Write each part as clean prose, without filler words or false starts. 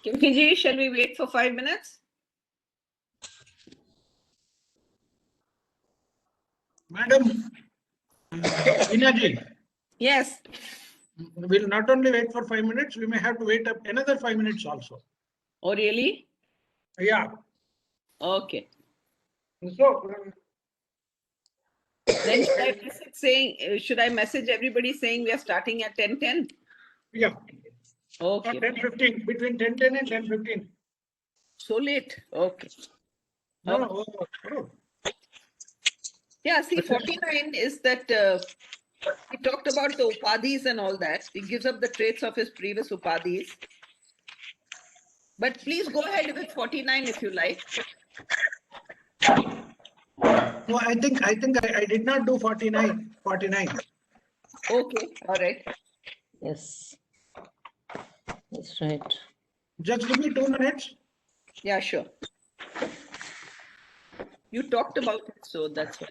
Kimiji, shall we wait for 5 minutes? Madam, Inaji, Yes. we'll not only wait for 5 minutes, we may have to wait up another 5 minutes also. Oh, really? Yeah. Okay. So, Then should I message everybody saying we are starting at 10:10? yeah. Okay. 10:15, between 10:10 and 10:15. So late. Okay. No, Okay. no, oh. Yeah, see, 49 is that he talked about the upadhis and all that. He gives up the traits of his previous upadhis. But please go ahead with 49 if you like. No, I think I did not do 49. Okay, all right. Yes. That's right. Just give me 2 minutes. Yeah, sure. You talked about it, so that's why.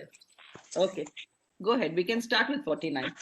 Okay, go ahead. We can start with 49.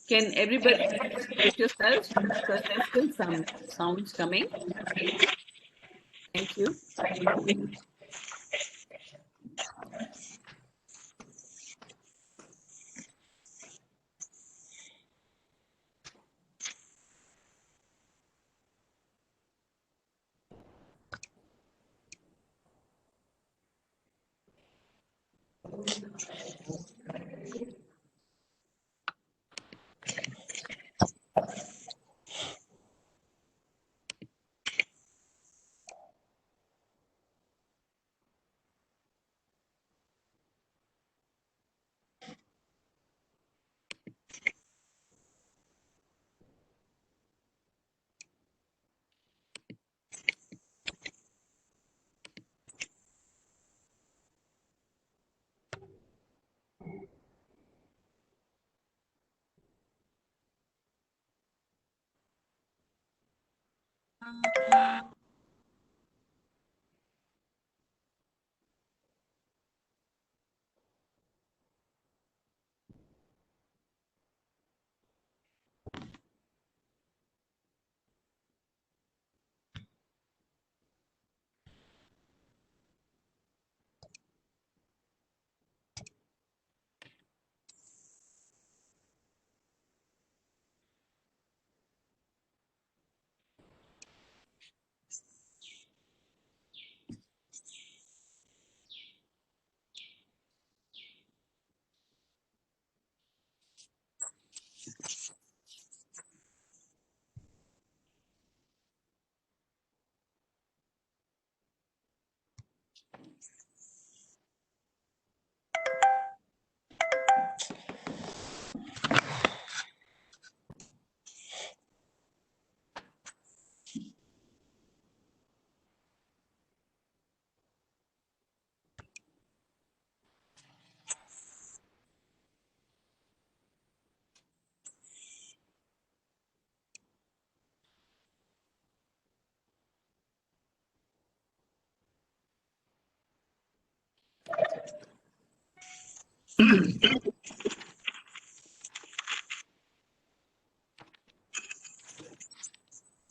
Can everybody mute yourselves because there's still some sounds coming? Thank you.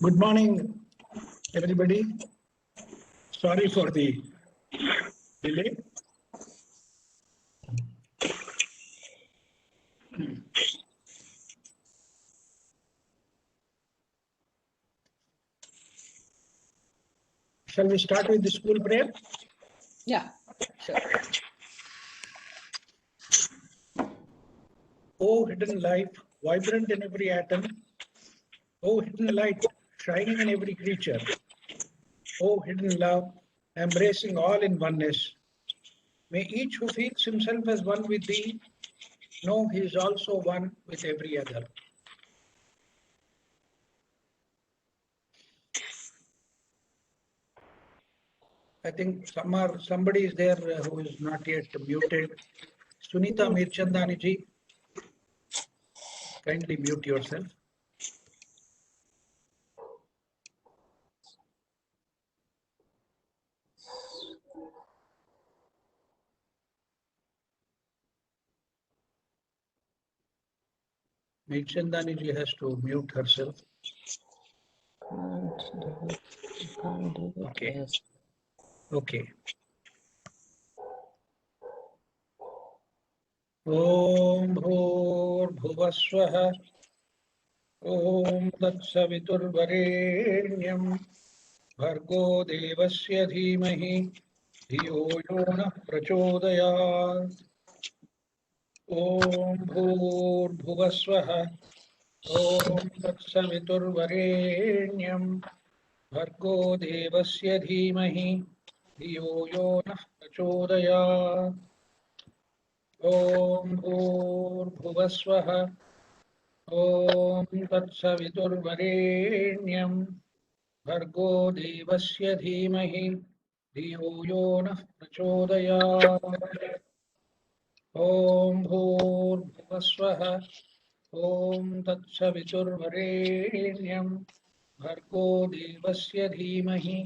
Good morning, everybody. Sorry for the delay. shall we start with the school prayer? Yeah, sure. O hidden life, vibrant in every atom. O hidden light, shining in every creature. O hidden love, embracing all in oneness. May each who feels himself as one with thee know he is also one with every other. I think somebody is there who is not yet muted. Sunita Mirchandani ji, kindly mute yourself. Mirchandani ji has to mute herself. Can't do it. Okay. Yes. Okay. Om Bhuvaswah. Om Tatsaviturvarenyam. Bhargo Devasya Dhimahi. Dhiyo yo Nah Prachodayat. Om Bhuvaswah. Om Tatsaviturvarenyam. Bhargo Devasya Dhimahi. Dhiyo yo Nah Prachodayat. Om Bhuvaswah. Om Tatsaviturvarenyam. Bhargo Devasya Dhimahi. Dhiyo yo Nah Prachodayat. Om Bhuvaswah. Om Tatsaviturvarenyam. Bhargo Devasya Dhimahi.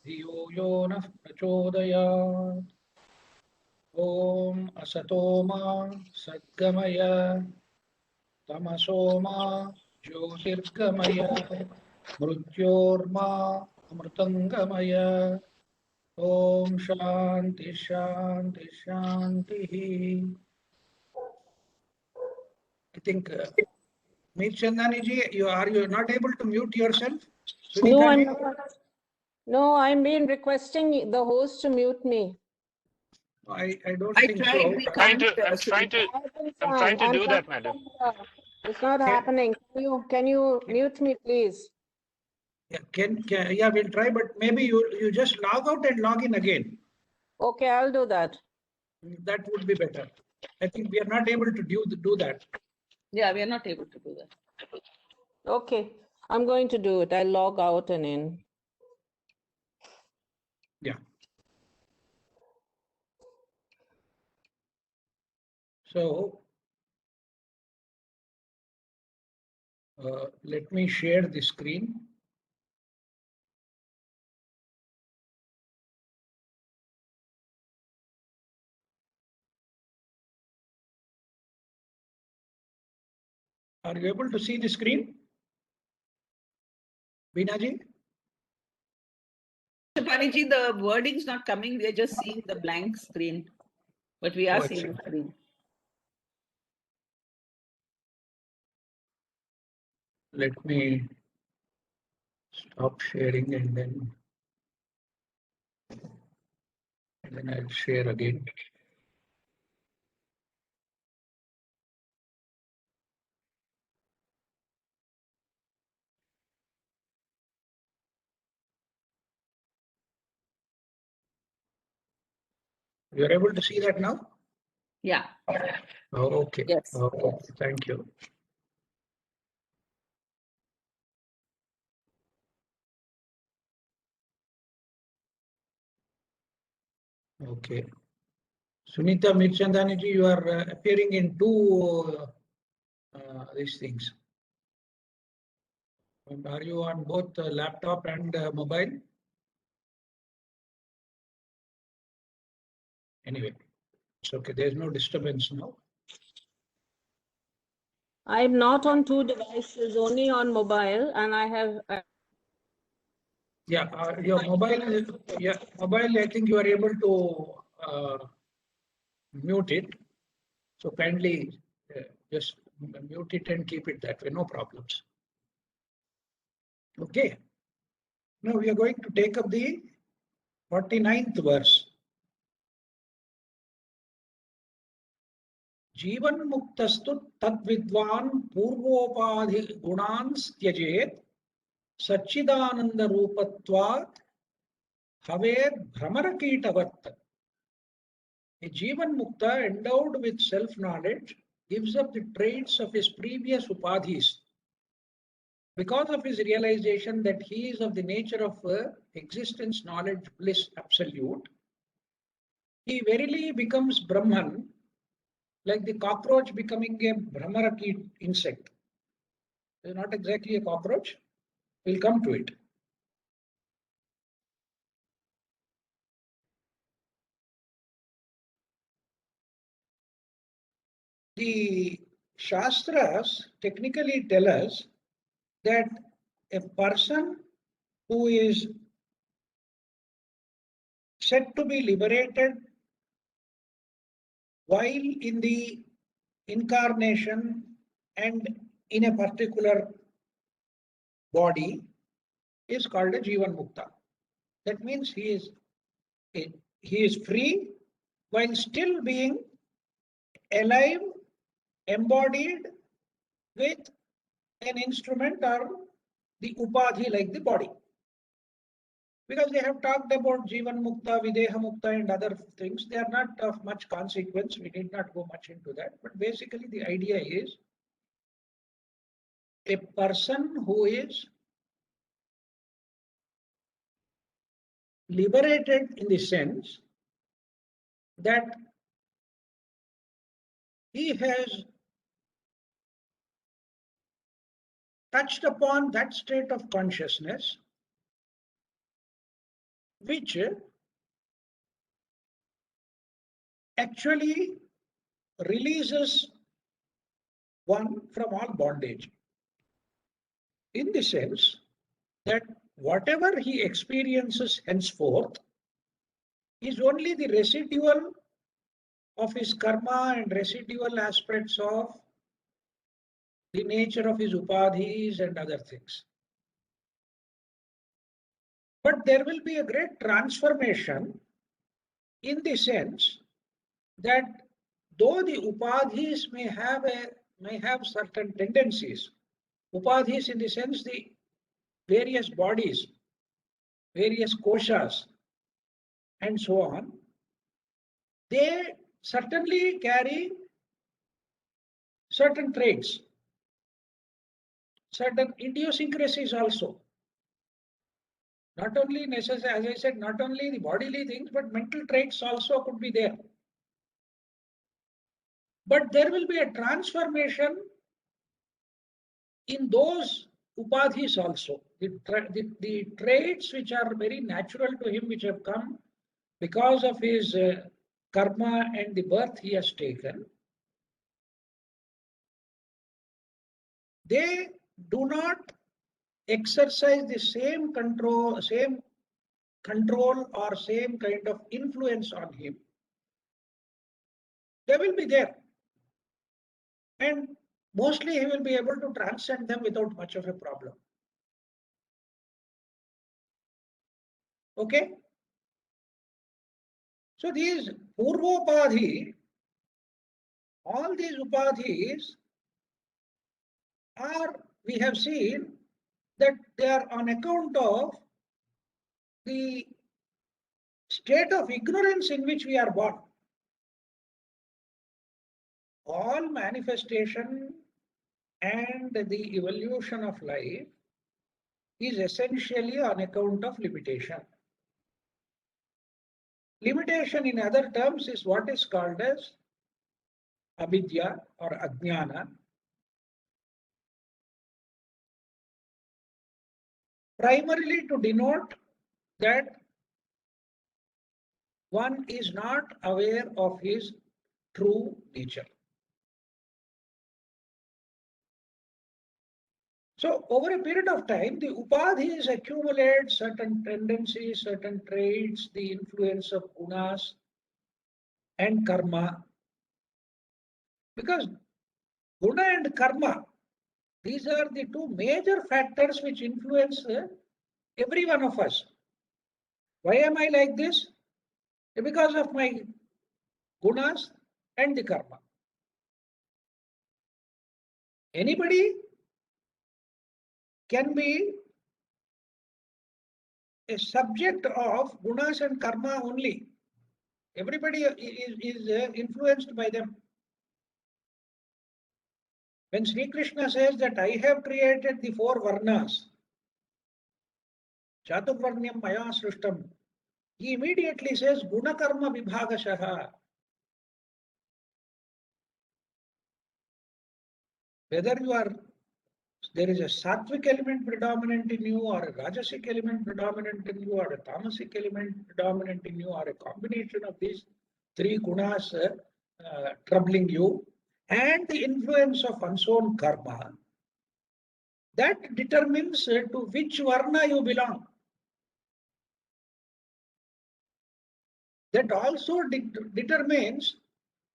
Dhiyo yo Nah Prachodayat. Om Asatoma Sadgamaya. Tamasoma Jyotirgamaya. Mrityorma Amritangamaya. Om Shanti Shanti Shanti. I think Meet Chandani ji, you not able to mute yourself? No, Sunita I'm ji? not. No, I'm been requesting the host to mute me. I don't I think tried, so. we can't. I'm trying to I'm do that, madam. It's not Okay. happening. Can you mute me, please? Yeah, we'll try, but maybe you just log out and log in again. Okay, I'll do that. That would be better. I think we are not able to do that. Yeah, we are not able to do that. Okay, I'm going to do it. I'll log out and in. Yeah. So let me share the screen. Are you able to see the screen? Binaji? Paniji, the wording's not coming. We are just seeing the blank screen, but we are seeing the screen. Let me stop sharing and then I'll share again. You're able to see that now? Yeah. Oh, okay. Yes. Okay. Thank you. Okay. Sunita Mirchandani ji, you are appearing in two these things. And are you on both laptop and mobile? Anyway, it's okay. There's no disturbance now. I'm not on two devices, only on mobile, and I have. Yeah, your mobile. Mobile. I think you are able to mute it. So kindly just mute it and keep it that way. No problems. Okay. Now we are going to take up the 49th verse. जीवन मुक्तस्तु तद्विद्वान् पूर्वोपाधि गुणान् त्यजेत् सच्चिदानंद रूपत्वात् हवेत् भ्रमरकीटवत्. A Jivan Mukta endowed with self-knowledge gives up the traits of his previous upadhis because of his realization that he is of the nature of existence, knowledge, bliss, absolute. He verily becomes Brahman, like the cockroach becoming a Brahmaraki insect. It's not exactly a cockroach. We'll come to it. The Shastras technically tell us that a person who is said to be liberated while in the incarnation and in a particular body is called a Jivan Mukta. That means he is free while still being alive, embodied with an instrument or the upadhi like the body. Because they have talked about Jivan Mukta, Videha Mukta and other things. They are not of much consequence. We need not go much into that. But basically the idea is a person who is liberated in the sense that he has touched upon that state of consciousness which actually releases one from all bondage. In the sense that whatever he experiences henceforth is only the residual of his karma and residual aspects of the nature of his upadhis and other things. But there will be a great transformation in the sense that though the upadhis may have certain tendencies, upadhis in the sense the various bodies, various koshas, and so on, they certainly carry certain traits, certain idiosyncrasies also. Not only necessary, as I said, not only the bodily things, but mental traits also could be there. But there will be a transformation in those upadhis also. The traits which are very natural to him, which have come because of his karma and the birth he has taken, they do not exercise the same control or same kind of influence on him. They will be there. And mostly he will be able to transcend them without much of a problem. Okay? So these Purvopadhi, all these upadhis are, we have seen that they are on account of the state of ignorance in which we are born. All manifestation and the evolution of life is essentially on account of limitation. Limitation in other terms is what is called as avidya or ajnana. Primarily to denote that one is not aware of his true nature. So over a period of time, the upadhis accumulate certain tendencies, certain traits, the influence of gunas and karma. Because guna and karma, these are the two major factors which influence every one of us. Why am I like this? Because of my gunas and the karma. Anybody can be a subject of gunas and karma only. Everybody is influenced by them. When Sri Krishna says that I have created the four varnas, Chaturvarnyam Maya Srishtam, he immediately says Guna Karma Vibhagashaha. Whether there is a sattvic element predominant in you, or a rajasic element predominant in you, or a tamasic element predominant in you, or a combination of these three gunas troubling you, and the influence of unsown karma, that determines to which varna you belong. That also determines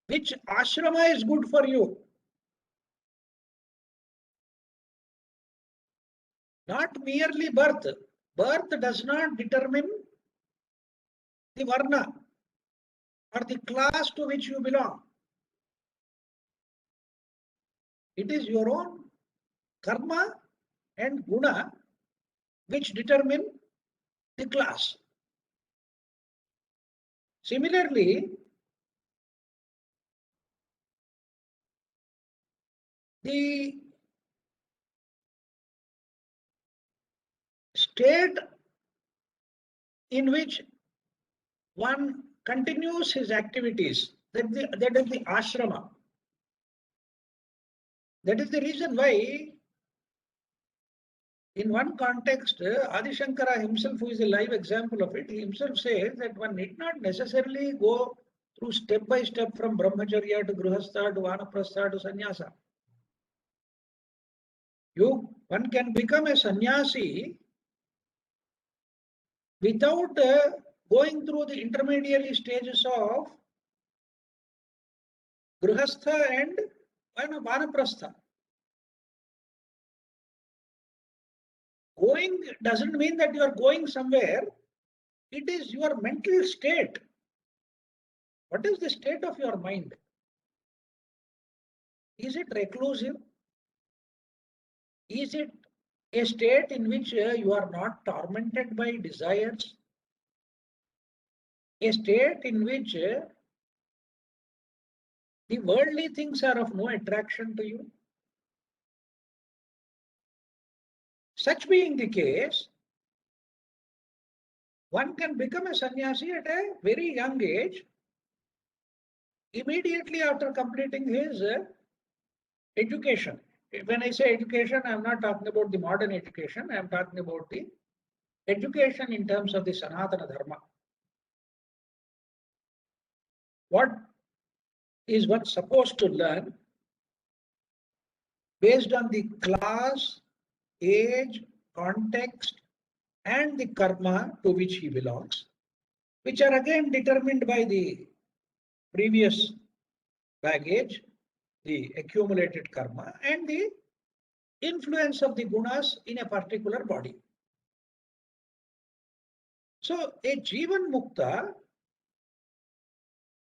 which ashrama is good for you. Not merely birth. Birth does not determine the varna or the class to which you belong. It is your own karma and guna which determine the class. Similarly, the state in which one continues his activities, that is the ashrama. That is the reason why in one context, Adi Shankara himself, who is a live example of it, he himself says that one need not necessarily go through step by step from brahmacharya to grihastha to vanaprastha to sannyasa. One can become a sannyasi without going through the intermediary stages of grihastha and vanaprastha. Going doesn't mean that you are going somewhere. It is your mental state. What is the state of your mind? Is it reclusive? Is it a state in which you are not tormented by desires? A state in which the worldly things are of no attraction to you? Such being the case, one can become a sannyasi at a very young age, immediately after completing his education. When I say education, I am not talking about the modern education, I am talking about the education in terms of the Sanatana Dharma. What is one supposed to learn based on the class, age, context, and the karma to which he belongs, which are again determined by the previous baggage, the accumulated karma, and the influence of the gunas in a particular body. So a Jivan Mukta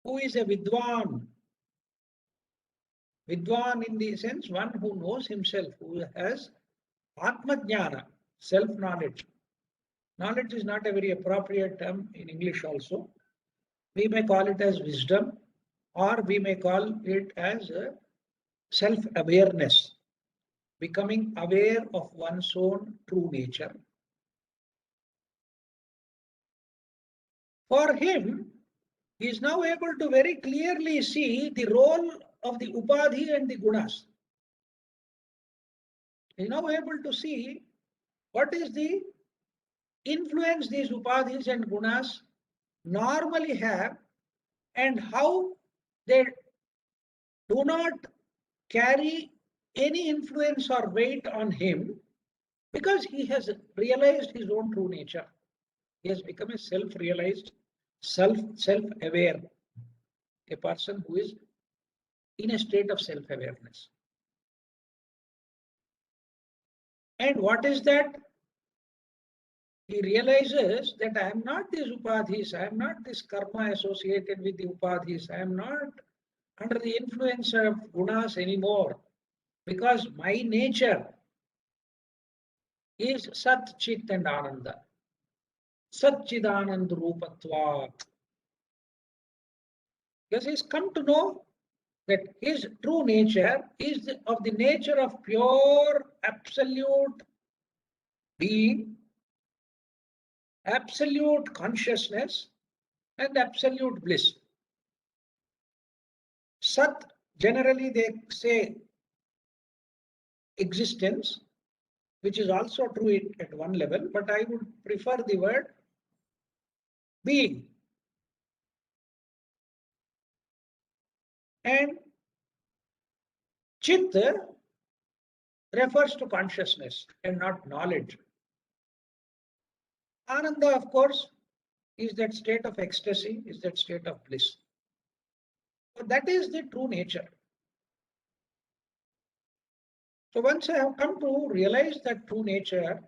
who is a Vidwan in the sense one who knows himself, who has Atma Jnana, self-knowledge. Knowledge is not a very appropriate term in English also. We may call it as wisdom, or we may call it as self-awareness, becoming aware of one's own true nature. For him, he is now able to very clearly see the role of the upadhi and the gunas. He is now able to see what is the influence these upadhis and gunas normally have and how they do not carry any influence or weight on him because he has realized his own true nature. He has become a self-realized, self-aware, a person who is in a state of self-awareness. And what is that? he realizes that I am not these upadhis, I am not this karma associated with the upadhis, I am not under the influence of gunas anymore, because my nature is Sat, Chit and Ananda. Sat Chidanand Rupatvat. Because he's come to know that his true nature is of the nature of pure, absolute being, absolute consciousness, and absolute bliss. Sat, generally they say existence, which is also true at one level, but I would prefer the word being. And Chit refers to consciousness and not knowledge. Ananda, of course, is that state of ecstasy, is that state of bliss. So that is the true nature. So once I have come to realize that true nature,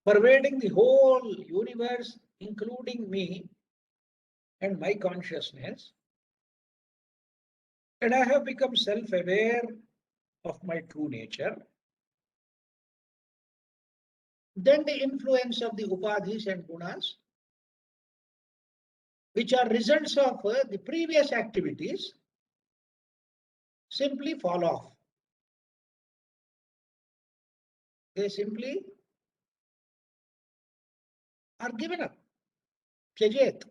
pervading the whole universe, including me and my consciousness, and I have become self-aware of my true nature, then the influence of the upadhis and gunas, which are results of the previous activities, simply fall off. They simply are given up. Tyajet.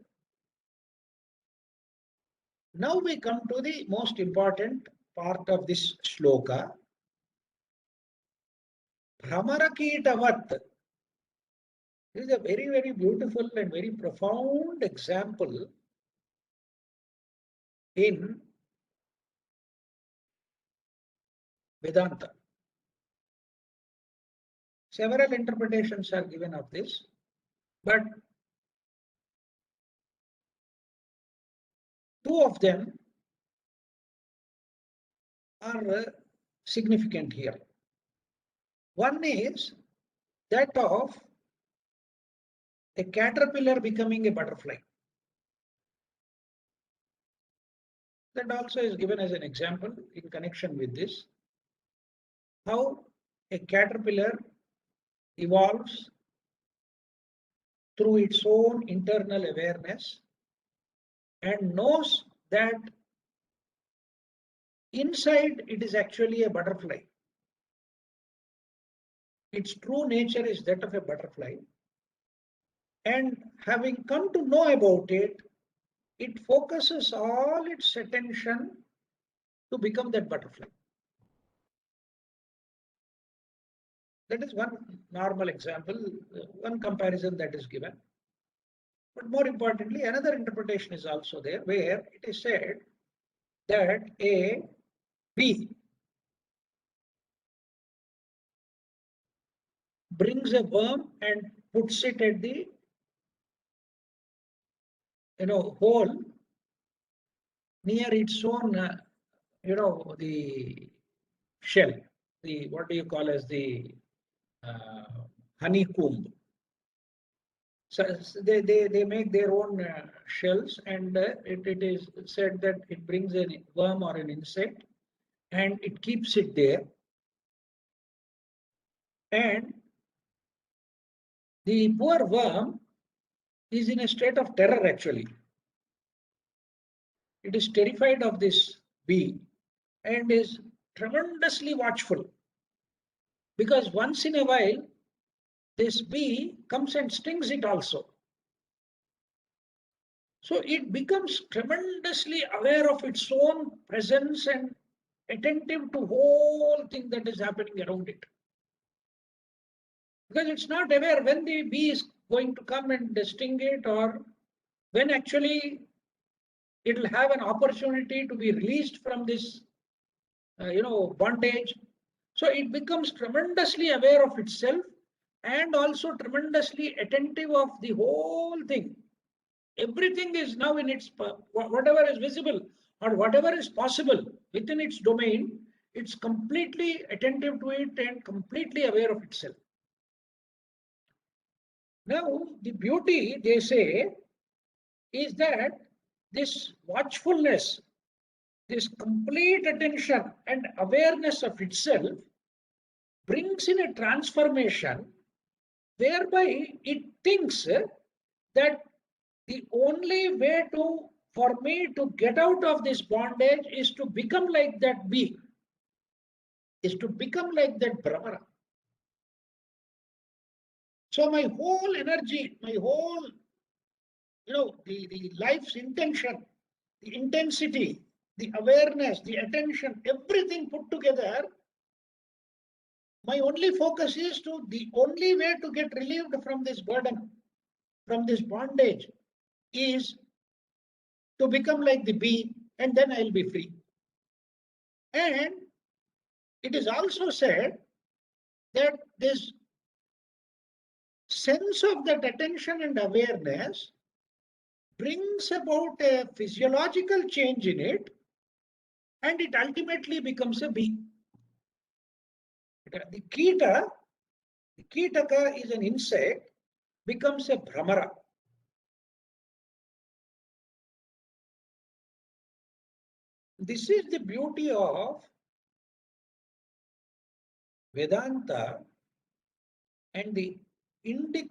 Now we come to the most important part of this shloka. Bhramarakitavat. This is a very, very beautiful and very profound example in Vedanta. Several interpretations are given of this, but two of them are significant here. One is that of a caterpillar becoming a butterfly. That also is given as an example in connection with this. How a caterpillar evolves through its own internal awareness and knows that inside it is actually a butterfly. Its true nature is that of a butterfly. And having come to know about it, it focuses all its attention to become that butterfly. That is one normal example, one comparison that is given. But more importantly, another interpretation is also there, where it is said that a bee brings a worm and puts it at the hole near its own the shell, the what do you call as the honeycomb. So they make their own shells, and it is said that it brings a worm or an insect and it keeps it there. And the poor worm is in a state of terror actually. It is terrified of this bee and is tremendously watchful, because once in a while this bee comes and stings it also. So it becomes tremendously aware of its own presence and attentive to whole thing that is happening around it. Because it's not aware when the bee is going to come and sting it, or when actually it will have an opportunity to be released from this bondage. So it becomes tremendously aware of itself and also tremendously attentive of the whole thing. Everything is now in its, whatever is visible or whatever is possible within its domain, it's completely attentive to it and completely aware of itself. Now, the beauty, they say, is that this watchfulness, this complete attention and awareness of itself brings in a transformation whereby it thinks that the only way for me to get out of this bondage is to become like that being, is to become like that Brahmana. So my whole energy, my whole, the life's intention, the intensity, the awareness, the attention, everything put together, my only focus is to the only way to get relieved from this burden, from this bondage, is to become like the bee, and then I'll be free. And it is also said that this sense of that attention and awareness brings about a physiological change in it, and it ultimately becomes a bee. The Kitaka is an insect, becomes a Bhramara. This is the beauty of Vedanta and the Indic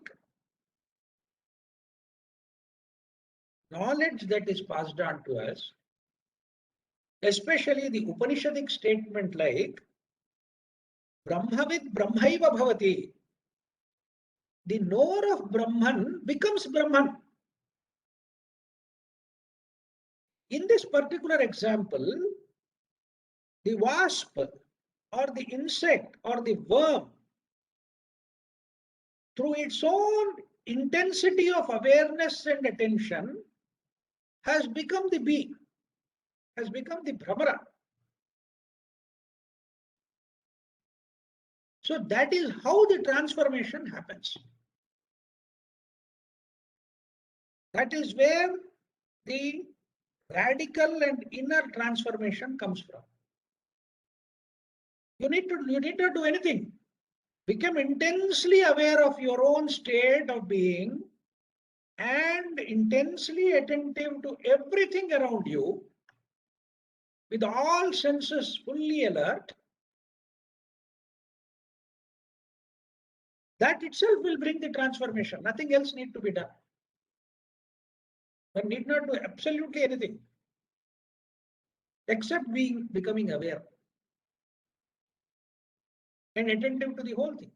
knowledge that is passed on to us, especially the Upanishadic statement like Brahmavid Brahmaiva Bhavati. The knower of Brahman becomes Brahman. In this particular example, the wasp or the insect or the worm, through its own intensity of awareness and attention, has become the bee, has become the Brahmara. So that is how the transformation happens. That is where the radical and inner transformation comes from. You need not do anything. Become intensely aware of your own state of being and intensely attentive to everything around you with all senses fully alert. That itself will bring the transformation. Nothing else need to be done. One need not do absolutely anything except becoming aware and attentive to the whole thing.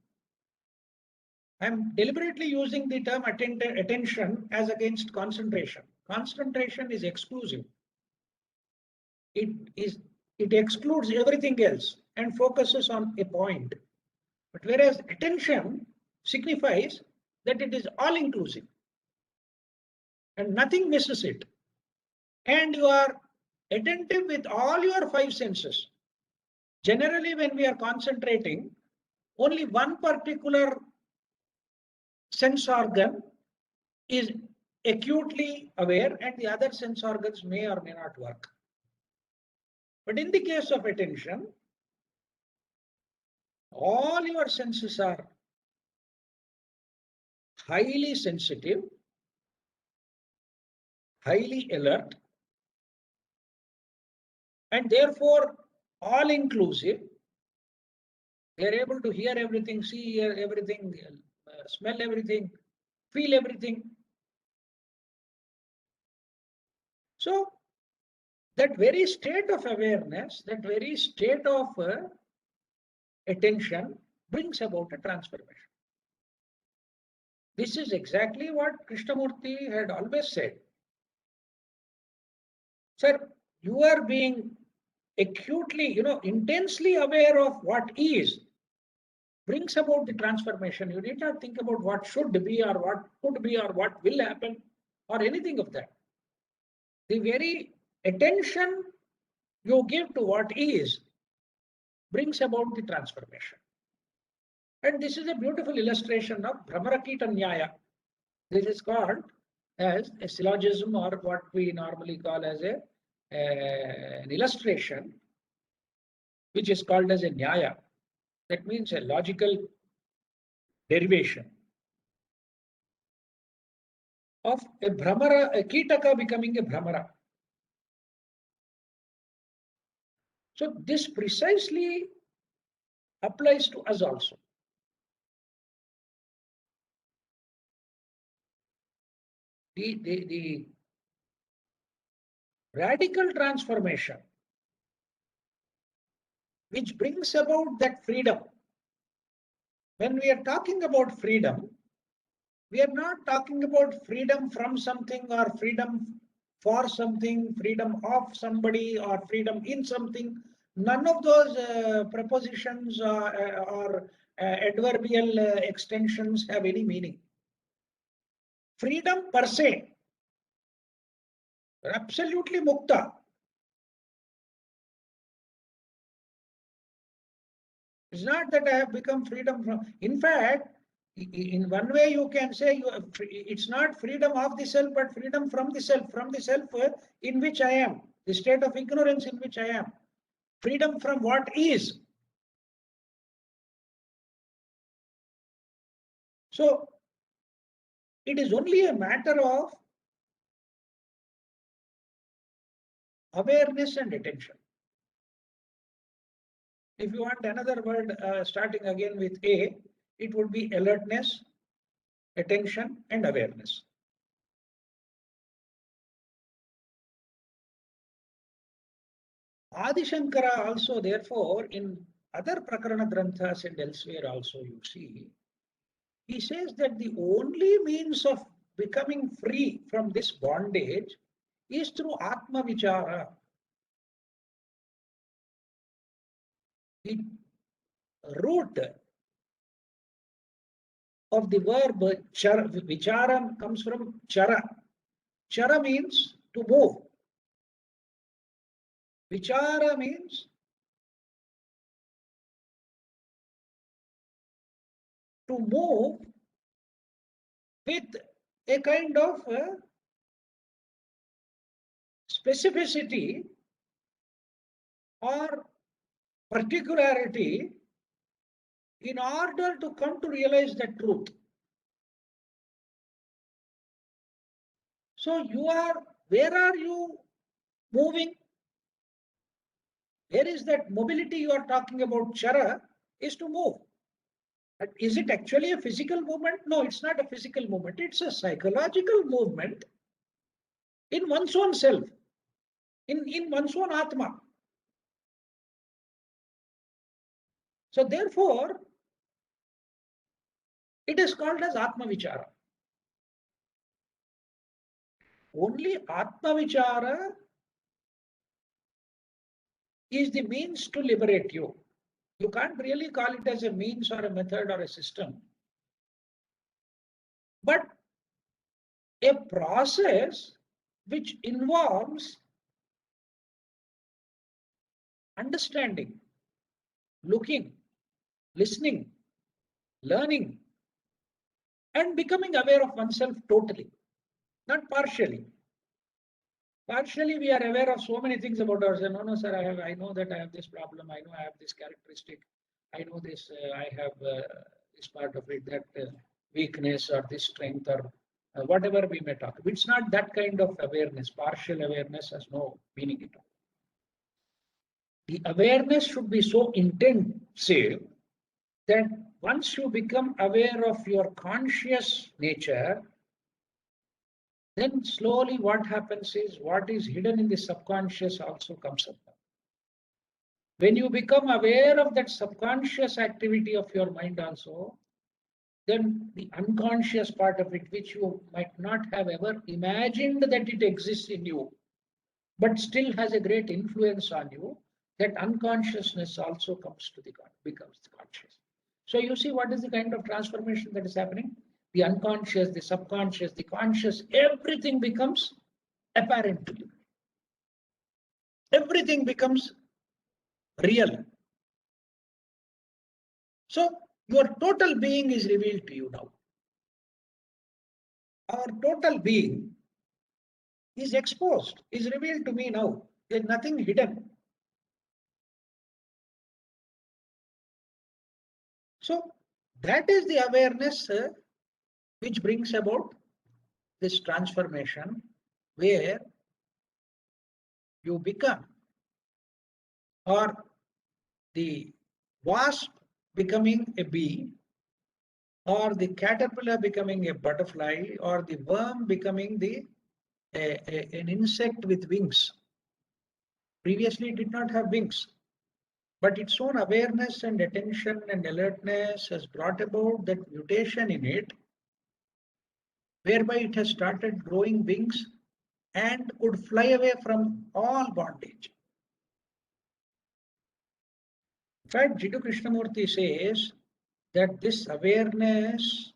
I am deliberately using the term attention as against concentration. Concentration is exclusive. It excludes everything else and focuses on a point. But whereas attention signifies that it is all inclusive and nothing misses it. And you are attentive with all your five senses. Generally, when we are concentrating, only one particular sense organ is acutely aware and the other sense organs may or may not work. But in the case of attention, all your senses are highly sensitive, highly alert, and therefore all inclusive. They are able to hear everything, see everything, smell everything, feel everything. So that very state of awareness, that very state of attention brings about a transformation. This is exactly what Krishnamurti had always said. Sir, you are being acutely, intensely aware of what is, brings about the transformation. You need not think about what should be or what could be or what will happen or anything of that. The very attention you give to what is brings about the transformation. And this is a beautiful illustration of Brahmarakita Nyaya. This is called as a syllogism or what we normally call as an illustration, which is called as a Nyaya. That means a logical derivation. of a Brahmara, a Kitaka becoming a Brahmara. So this precisely applies to us also. The radical transformation which brings about that freedom. When we are talking about freedom, we are not talking about freedom from something or freedom for something, freedom of somebody or freedom in something. None of those prepositions or adverbial extensions have any meaning. Freedom per se, absolutely mukta. It's not that I have become freedom from. In fact, in one way you can say it's not freedom of the self, but freedom from the self in which I am, the state of ignorance in which I am. Freedom from what is. So it is only a matter of awareness and attention. If you want another word starting again with A, it would be alertness, attention, and awareness. Adi Shankara also, therefore, in other Prakarana Granthas and elsewhere also, you see, he says that the only means of becoming free from this bondage is through Atma Vichara. The root of the verb Vichara comes from Chara. Chara means to move. Vichara means to move with a kind of specificity or particularity in order to come to realize the truth. So where are you moving? Where is that mobility you are talking about? Chara is to move. But is it actually a physical movement? No, it's not a physical movement. It's a psychological movement in one's own self, in one's own Atma. So therefore, it is called as Atma Vichara. Only Atma Vichara is the means to liberate you. You can't really call it as a means or a method or a system, but a process which involves understanding, looking, listening, learning, and becoming aware of oneself totally, not partially. Partially, we are aware of so many things about ourselves. No, no, sir, I know that I have this problem. I know I have this characteristic. I know this. I have this part of it, that weakness or this strength or whatever we may talk. It's not that kind of awareness. Partial awareness has no meaning at all. The awareness should be so intensive that once you become aware of your conscious nature, then slowly what happens is what is hidden in the subconscious also comes up. When you become aware of that subconscious activity of your mind also, then the unconscious part of it, which you might not have ever imagined that it exists in you, but still has a great influence on you, that unconsciousness also becomes conscious. So you see what is the kind of transformation that is happening? The unconscious, the subconscious, the conscious, everything becomes apparent to you. Everything becomes real. So your total being is revealed to you now. Our total being is exposed, is revealed to me now. There's nothing hidden. So that is the awareness which brings about this transformation where you become, or the wasp becoming a bee, or the caterpillar becoming a butterfly, or the worm becoming an insect with wings. Previously, it did not have wings, but its own awareness and attention and alertness has brought about that mutation in it, whereby it has started growing wings and could fly away from all bondage. In fact, Jiddu Krishnamurti says that this awareness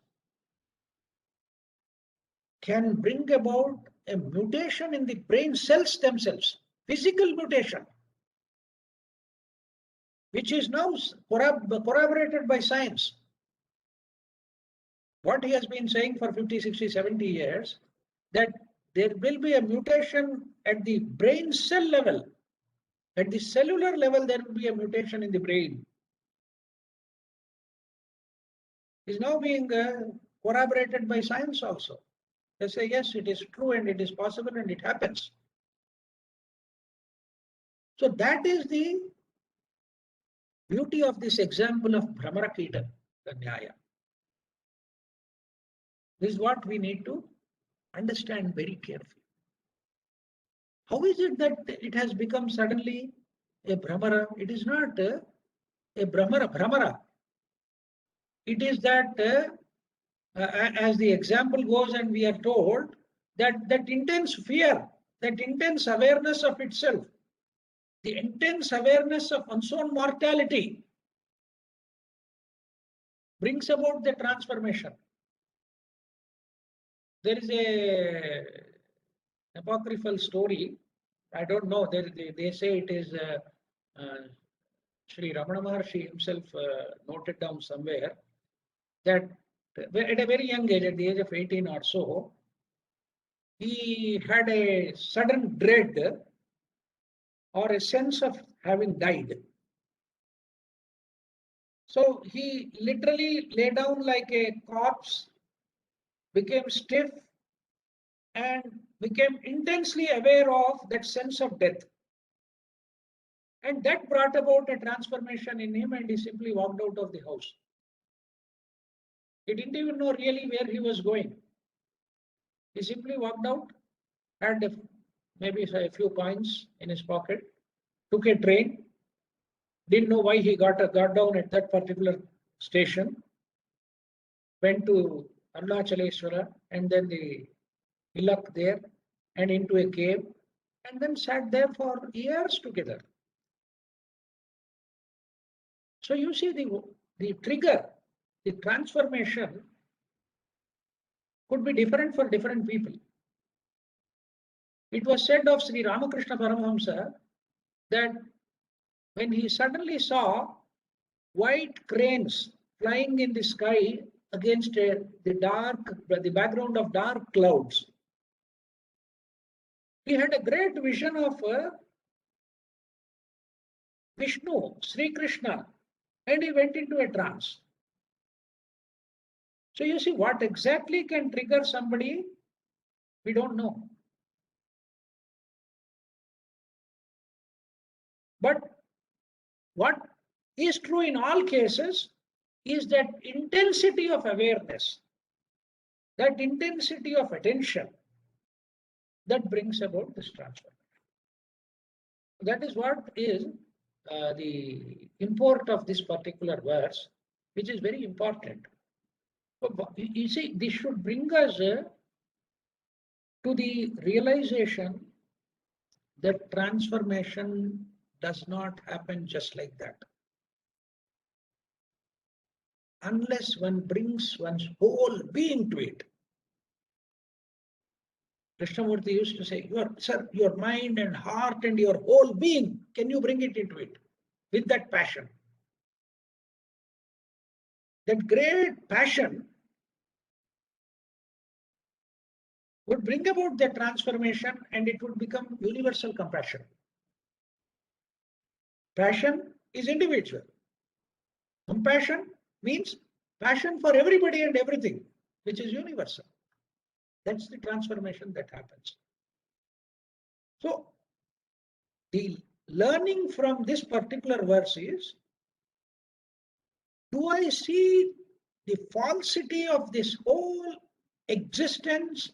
can bring about a mutation in the brain cells themselves, physical mutation, which is now corroborated by science. What he has been saying for 50, 60, 70 years, that there will be a mutation at the brain cell level. At the cellular level, there will be a mutation in the brain. Is now being corroborated by science also. They say, yes, it is true and it is possible and it happens. So that is the beauty of this example of Brahmarakita, the Nyaya. This is what we need to understand very carefully. How is it that it has become suddenly a Brahmara? It is not a Brahmara. It is that, as the example goes, and we are told that intense fear, that intense awareness of itself, the intense awareness of one's own mortality brings about the transformation. There is a apocryphal story. I don't know. They say it is Sri Ramana Maharshi himself noted down somewhere that at a very young age, at the age of 18 or so, he had a sudden dread or a sense of having died. So he literally lay down like a corpse, became stiff, and became intensely aware of that sense of death. And that brought about a transformation in him, and he simply walked out of the house. He didn't even know really where he was going. He simply walked out, had maybe a few coins in his pocket, took a train, didn't know why he got down at that particular station, went to Arunachaleswara and then the hillock there and into a cave, and then sat there for years together. So you see the trigger, the transformation could be different for different people. It was said of Sri Ramakrishna Paramahamsa that when he suddenly saw white cranes flying in the sky against the background of dark clouds, he had a great vision of Vishnu, Sri Krishna, and he went into a trance. So you see, what exactly can trigger somebody, we don't know. But what is true in all cases is that intensity of awareness, that intensity of attention, that brings about this transformation. That is what is the import of this particular verse, which is very important. You see, this should bring us to the realization that transformation does not happen just like that. Unless one brings one's whole being to it. Krishnamurti used to say, your mind and heart and your whole being, can you bring it into it with that passion? That great passion would bring about the transformation, and it would become universal compassion. Passion is individual. Compassion means passion for everybody and everything, which is universal. That's the transformation that happens. So the learning from this particular verse is, do I see the falsity of this whole existence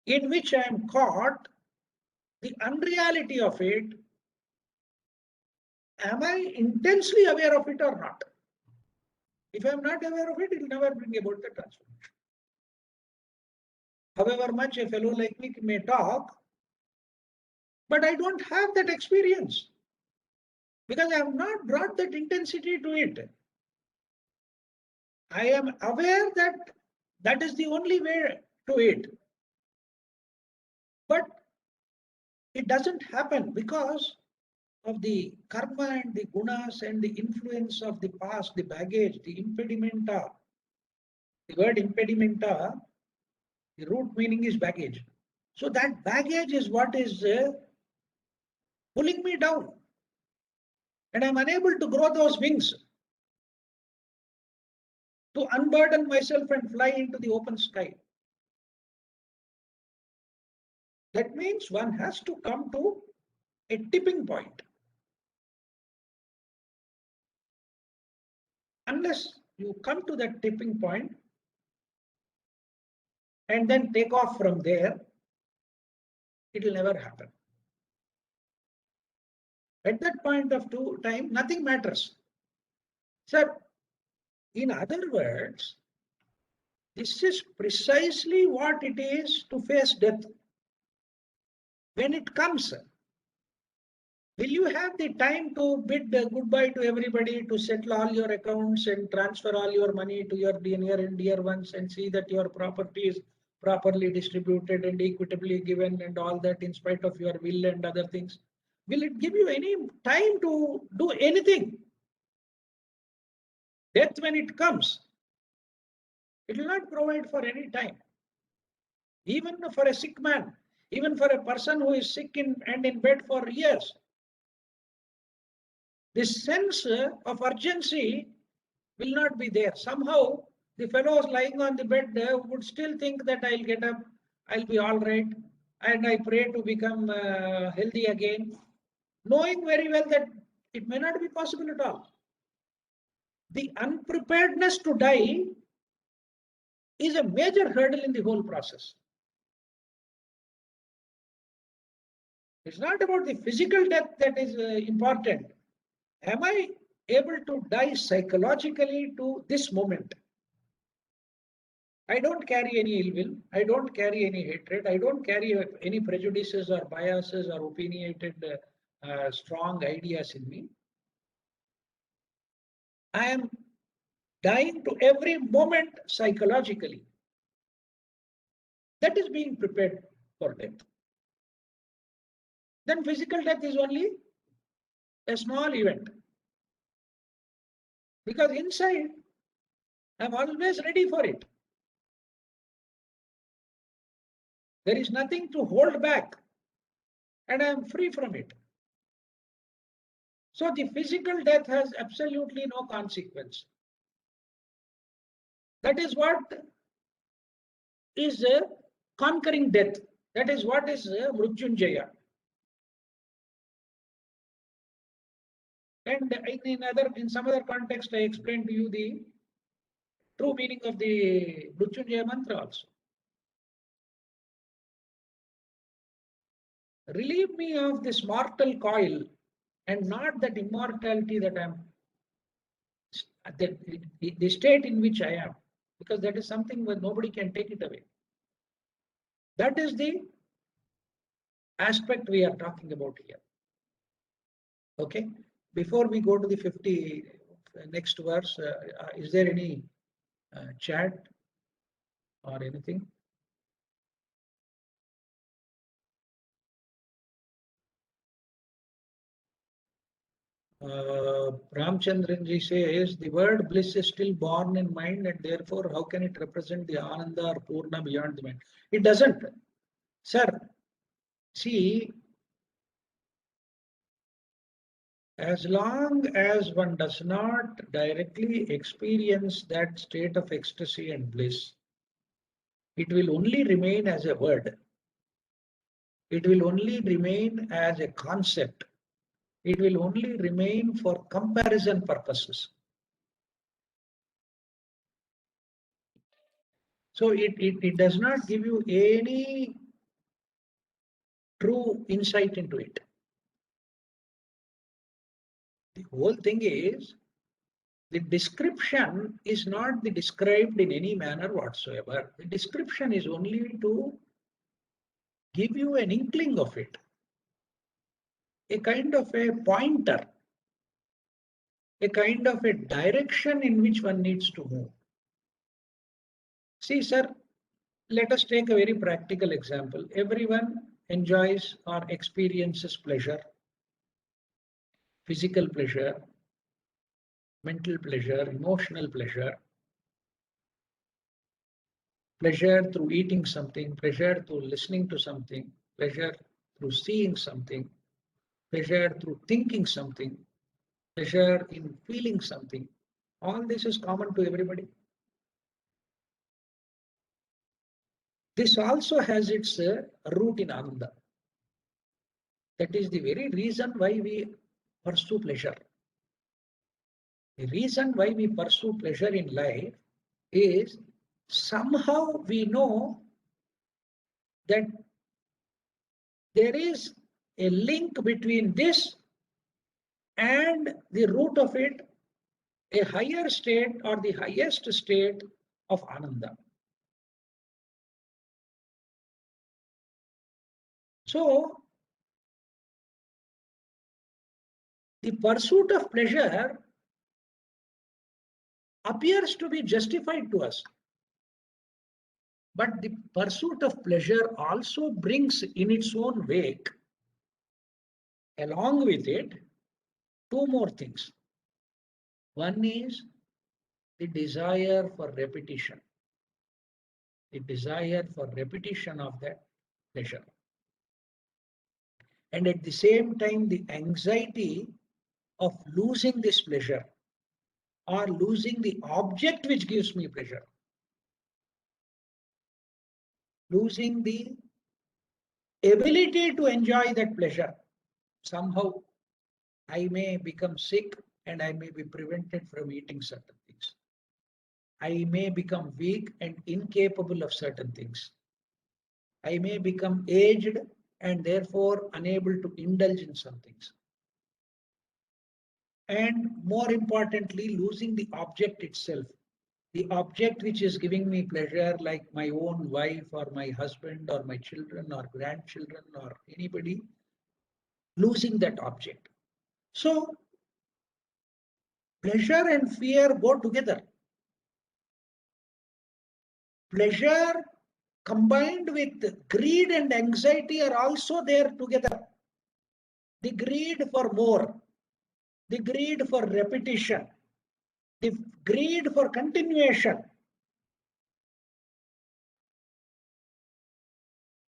in which I am caught, the unreality of it? Am I intensely aware of it or not? If I am not aware of it, it will never bring about the transformation. However much a fellow like me may talk, but I don't have that experience because I have not brought that intensity to it. I am aware that that is the only way to it. But it doesn't happen because of the karma and the gunas and the influence of the past, the baggage, the impedimenta. The word impedimenta, the root meaning is baggage. So that baggage is what is pulling me down. And I'm unable to grow those wings to unburden myself and fly into the open sky. That means one has to come to a tipping point. Unless you come to that tipping point and then take off from there, it will never happen. At that point of time, nothing matters. Sir, in other words, this is precisely what it is to face death. When it comes, will you have the time to bid goodbye to everybody, to settle all your accounts and transfer all your money to your near and dear ones and see that your property is properly distributed and equitably given and all that in spite of your will and other things? Will it give you any time to do anything? Death, when it comes, it will not provide for any time. Even for a sick man, even for a person who is sick and in bed for years, this sense of urgency will not be there. Somehow, the fellows lying on the bed would still think that I'll get up, I'll be all right, and I pray to become healthy again, knowing very well that it may not be possible at all. The unpreparedness to die is a major hurdle in the whole process. It's not about the physical death that is important. Am I able to die psychologically to this moment? I don't carry any ill will. I don't carry any hatred. I don't carry any prejudices or biases or opinionated strong ideas in me. I am dying to every moment psychologically. That is being prepared for death. Then physical death is only a small event. Because inside, I'm always ready for it. There is nothing to hold back, and I am free from it. So the physical death has absolutely no consequence. That is what is conquering death. That is what is Mrutyunjaya. And in some other context, I explained to you the true meaning of the Mrutyunjaya mantra also. Relieve me of this mortal coil and not that immortality that I am, the state in which I am, because that is something where nobody can take it away. That is the aspect we are talking about here. Okay. Before we go to the 50 next verse, is there any chat or anything? Ramchandranji says the word bliss is still born in mind, and therefore how can it represent the Ananda or Purna beyond the mind? It doesn't. Sir, see, as long as one does not directly experience that state of ecstasy and bliss, It will only remain as a word. It will only remain as a concept. It will only remain for comparison purposes. So it does not give you any true insight into it. The whole thing is, the description is not the described in any manner whatsoever. The description is only to give you an inkling of it, a kind of a pointer, a kind of a direction in which one needs to move. See, sir, let us take a very practical example. Everyone enjoys or experiences pleasure, physical pleasure, mental pleasure, emotional pleasure, pleasure through eating something, pleasure through listening to something, pleasure through seeing something, pleasure through thinking something, pleasure in feeling something. All this is common to everybody. This also has its root in Ananda. That is the very reason why we pursue pleasure. The reason why we pursue pleasure in life is somehow we know that there is a link between this and the root of it, a higher state or the highest state of Ananda. So, the pursuit of pleasure appears to be justified to us. But the pursuit of pleasure also brings in its own wake, along with it, two more things. One is the desire for repetition. The desire for repetition of that pleasure. And at the same time, the anxiety of losing this pleasure or losing the object which gives me pleasure. Losing the ability to enjoy that pleasure. Somehow I may become sick and I may be prevented from eating certain things. I may become weak and incapable of certain things. I may become aged and therefore unable to indulge in some things. And more importantly, losing the object itself. The object which is giving me pleasure, like my own wife or my husband or my children or grandchildren or anybody, losing that object. So, pleasure and fear go together. Pleasure combined with greed and anxiety are also there together. The greed for more, the greed for repetition, the greed for continuation.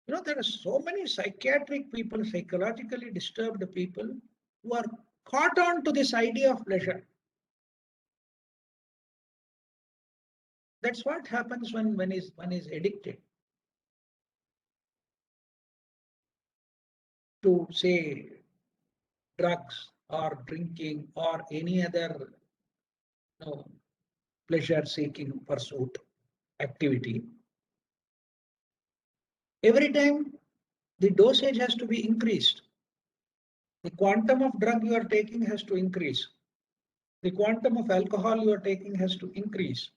You know, there are so many psychiatric people, psychologically disturbed people who are caught on to this idea of pleasure. That's what happens when one is addicted to, say, drugs or drinking or any other pleasure-seeking pursuit activity. Every time the dosage has to be increased. The quantum of drug you are taking has to increase. The quantum of alcohol you are taking has to increase.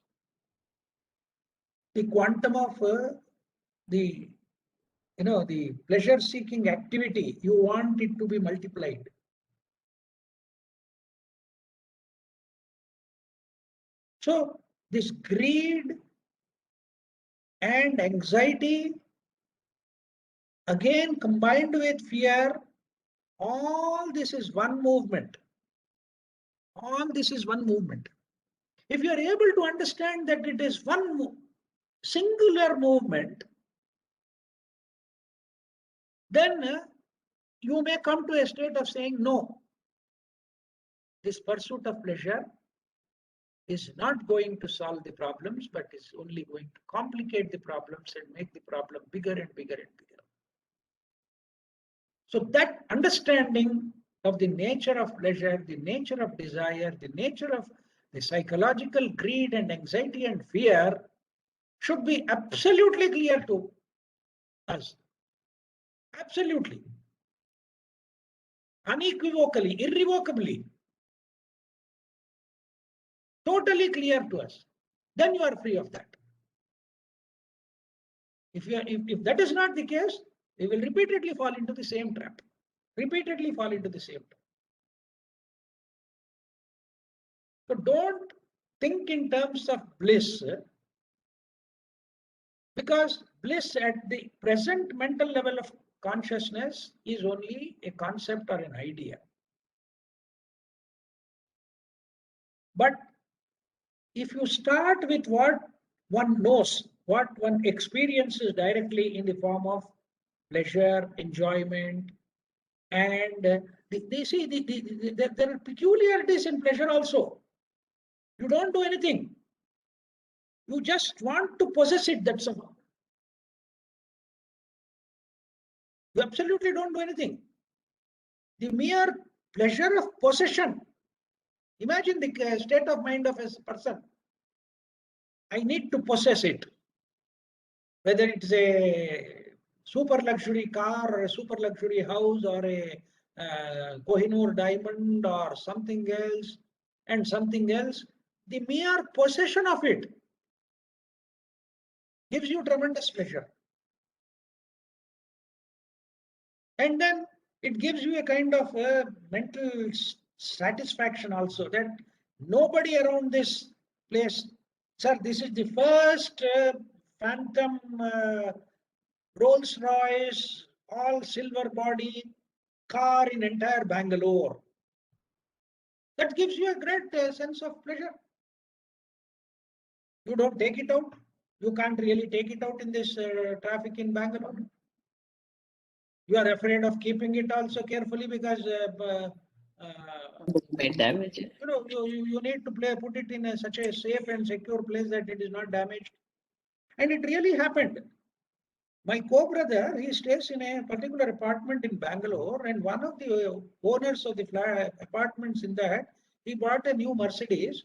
The quantum of the pleasure-seeking activity, you want it to be multiplied. So this greed and anxiety, again combined with fear, all this is one movement. All this is one movement. If you are able to understand that it is one singular movement, then you may come to a state of saying, no, this pursuit of pleasure is not going to solve the problems, but is only going to complicate the problems and make the problem bigger and bigger and bigger. So that understanding of the nature of pleasure, the nature of desire, the nature of the psychological greed and anxiety and fear should be absolutely clear to us. Absolutely. Unequivocally, irrevocably. Totally clear to us. Then you are free of that. If that is not the case, we will repeatedly fall into the same trap. Repeatedly fall into the same trap. So don't think in terms of bliss, because bliss at the present mental level of consciousness is only a concept or an idea. But if you start with what one knows, what one experiences directly in the form of pleasure, enjoyment, and they see there are peculiarities in pleasure also. You don't do anything. You just want to possess it, that's all. You absolutely don't do anything. The mere pleasure of possession. Imagine the state of mind of a person. I need to possess it. Whether it's a super luxury car or a super luxury house or a Kohinoor diamond or something else and something else, the mere possession of it gives you tremendous pleasure. And then it gives you a kind of a mental satisfaction also that nobody around this place, sir, this is the first phantom Rolls Royce, all silver body car in entire Bangalore. That gives you a great sense of pleasure. You don't take it out. You can't really take it out in this traffic in Bangalore. You are afraid of keeping it also carefully because May damage it. you need to put it in such a safe and secure place that it is not damaged. And it really happened. My co-brother, he stays in a particular apartment in Bangalore, and one of the owners of the apartments in that, he bought a new Mercedes,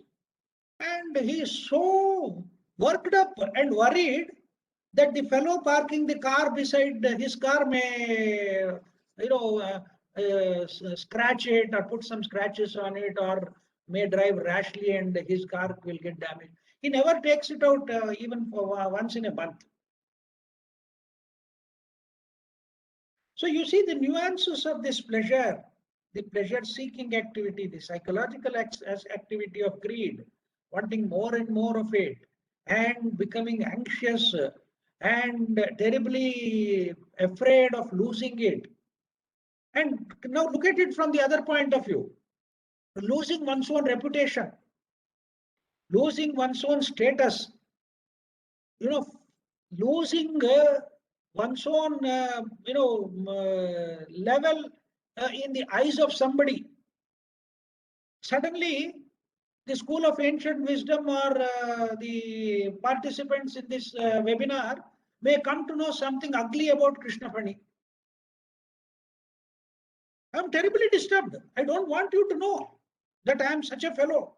and he is so worked up and worried that the fellow parking the car beside his car may, scratch it or put some scratches on it, or may drive rashly and his car will get damaged. He never takes it out even for once in a month. So you see the nuances of this pleasure, the pleasure-seeking activity, the psychological activity of greed, wanting more and more of it, and becoming anxious and terribly afraid of losing it. And now look at it from the other point of view. Losing one's own reputation, losing one's own status, losing one's own, level in the eyes of somebody. Suddenly, the School of Ancient Wisdom or the participants in this webinar may come to know something ugly about Krishna Pani. I'm terribly disturbed. I don't want you to know that I am such a fellow.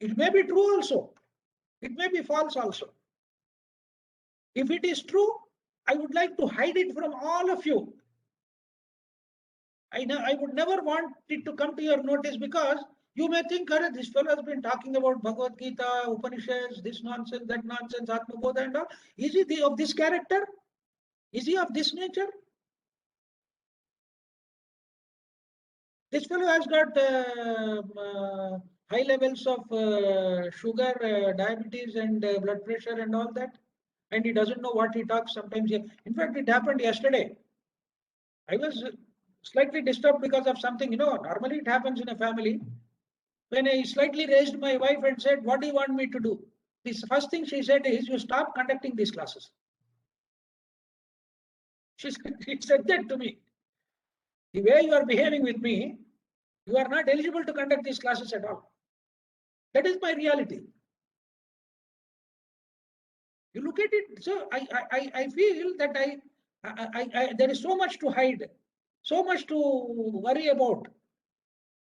It may be true also. It may be false also. If it is true, I would like to hide it from all of you. I would never want it to come to your notice, because you may think, this fellow has been talking about Bhagavad Gita, Upanishads, this nonsense, that nonsense, Atma Bodha and all. Is he of this character? Is he of this nature? This fellow has got high levels of sugar, diabetes and blood pressure and all that. And he doesn't know what he talks sometimes. In fact, it happened yesterday. I was slightly disturbed because of something, normally it happens in a family. When I slightly raised my wife and said, what do you want me to do? The first thing she said is, you stop conducting these classes. She said that to me. The way you are behaving with me, You are not eligible to conduct these classes at all. That is my reality. You look at it. So I feel that there is so much to hide, so much to worry about.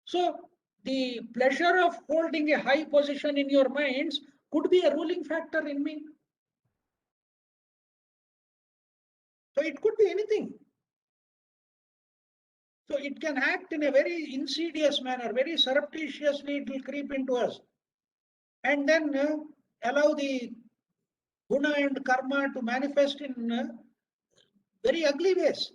So the pleasure of holding a high position in your minds could be a ruling factor in me. So it could be anything. So it can act in a very insidious manner, very surreptitiously it will creep into us. And then allow the guna and karma to manifest in very ugly ways.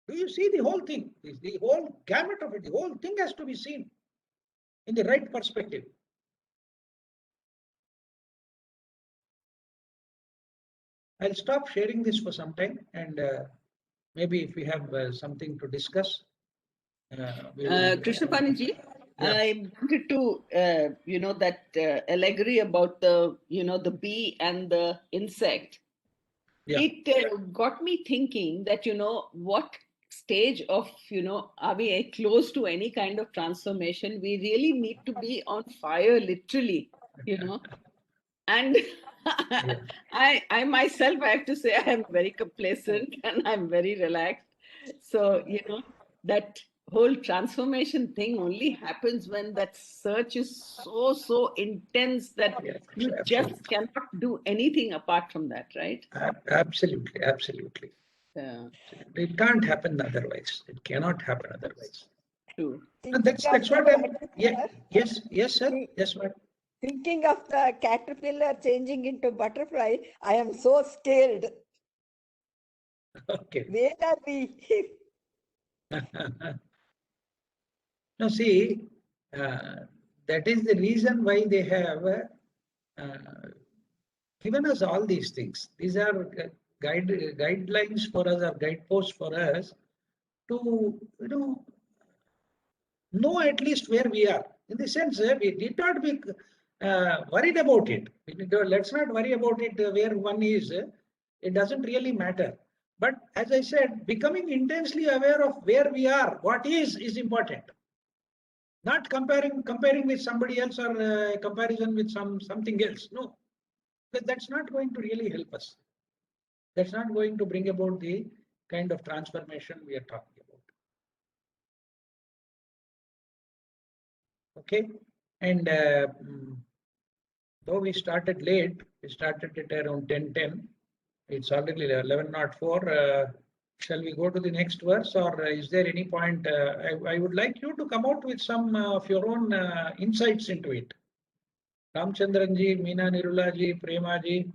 Do you see the whole thing? The whole gamut of it, the whole thing has to be seen in the right perspective. I'll stop sharing this for some time, and maybe if we have something to discuss. Krishnapani ji, Yeah. I wanted to, that allegory about the bee and the insect. Yeah. It got me thinking that, what stage of, are we close to any kind of transformation? We really need to be on fire, literally, And Yeah. I myself, I have to say, I am very complacent and I'm very relaxed. So, that whole transformation thing only happens when that search is so intense that Yes, you absolutely. just cannot do anything apart from that, right? Absolutely, absolutely. Yeah, It can't happen otherwise. It cannot happen otherwise. true. And Thinking that's of what the I'm. Yeah. caterpillar, Yes, sir. thi- Yes, ma'am. thinking of the caterpillar changing into butterfly, I am so scared. Okay. Where are we? Now, see, that is the reason why they have given us all these things. These are guidelines for us, or guideposts for us to, know at least where we are. In the sense, we need not be worried about it. Let's not worry about it where one is. It doesn't really matter. But as I said, becoming intensely aware of where we are, what is important. Not comparing with somebody else, or comparison with something else. No, that's not going to really help us. That's not going to bring about the kind of transformation we are talking about. Okay, and though we started late, we started at around 10:10. It's already 11:04. Shall we go to the next verse, or is there any point? I would like you to come out with some of your own insights into it. Ramchandran ji, Meena Nirula ji, Prema ji,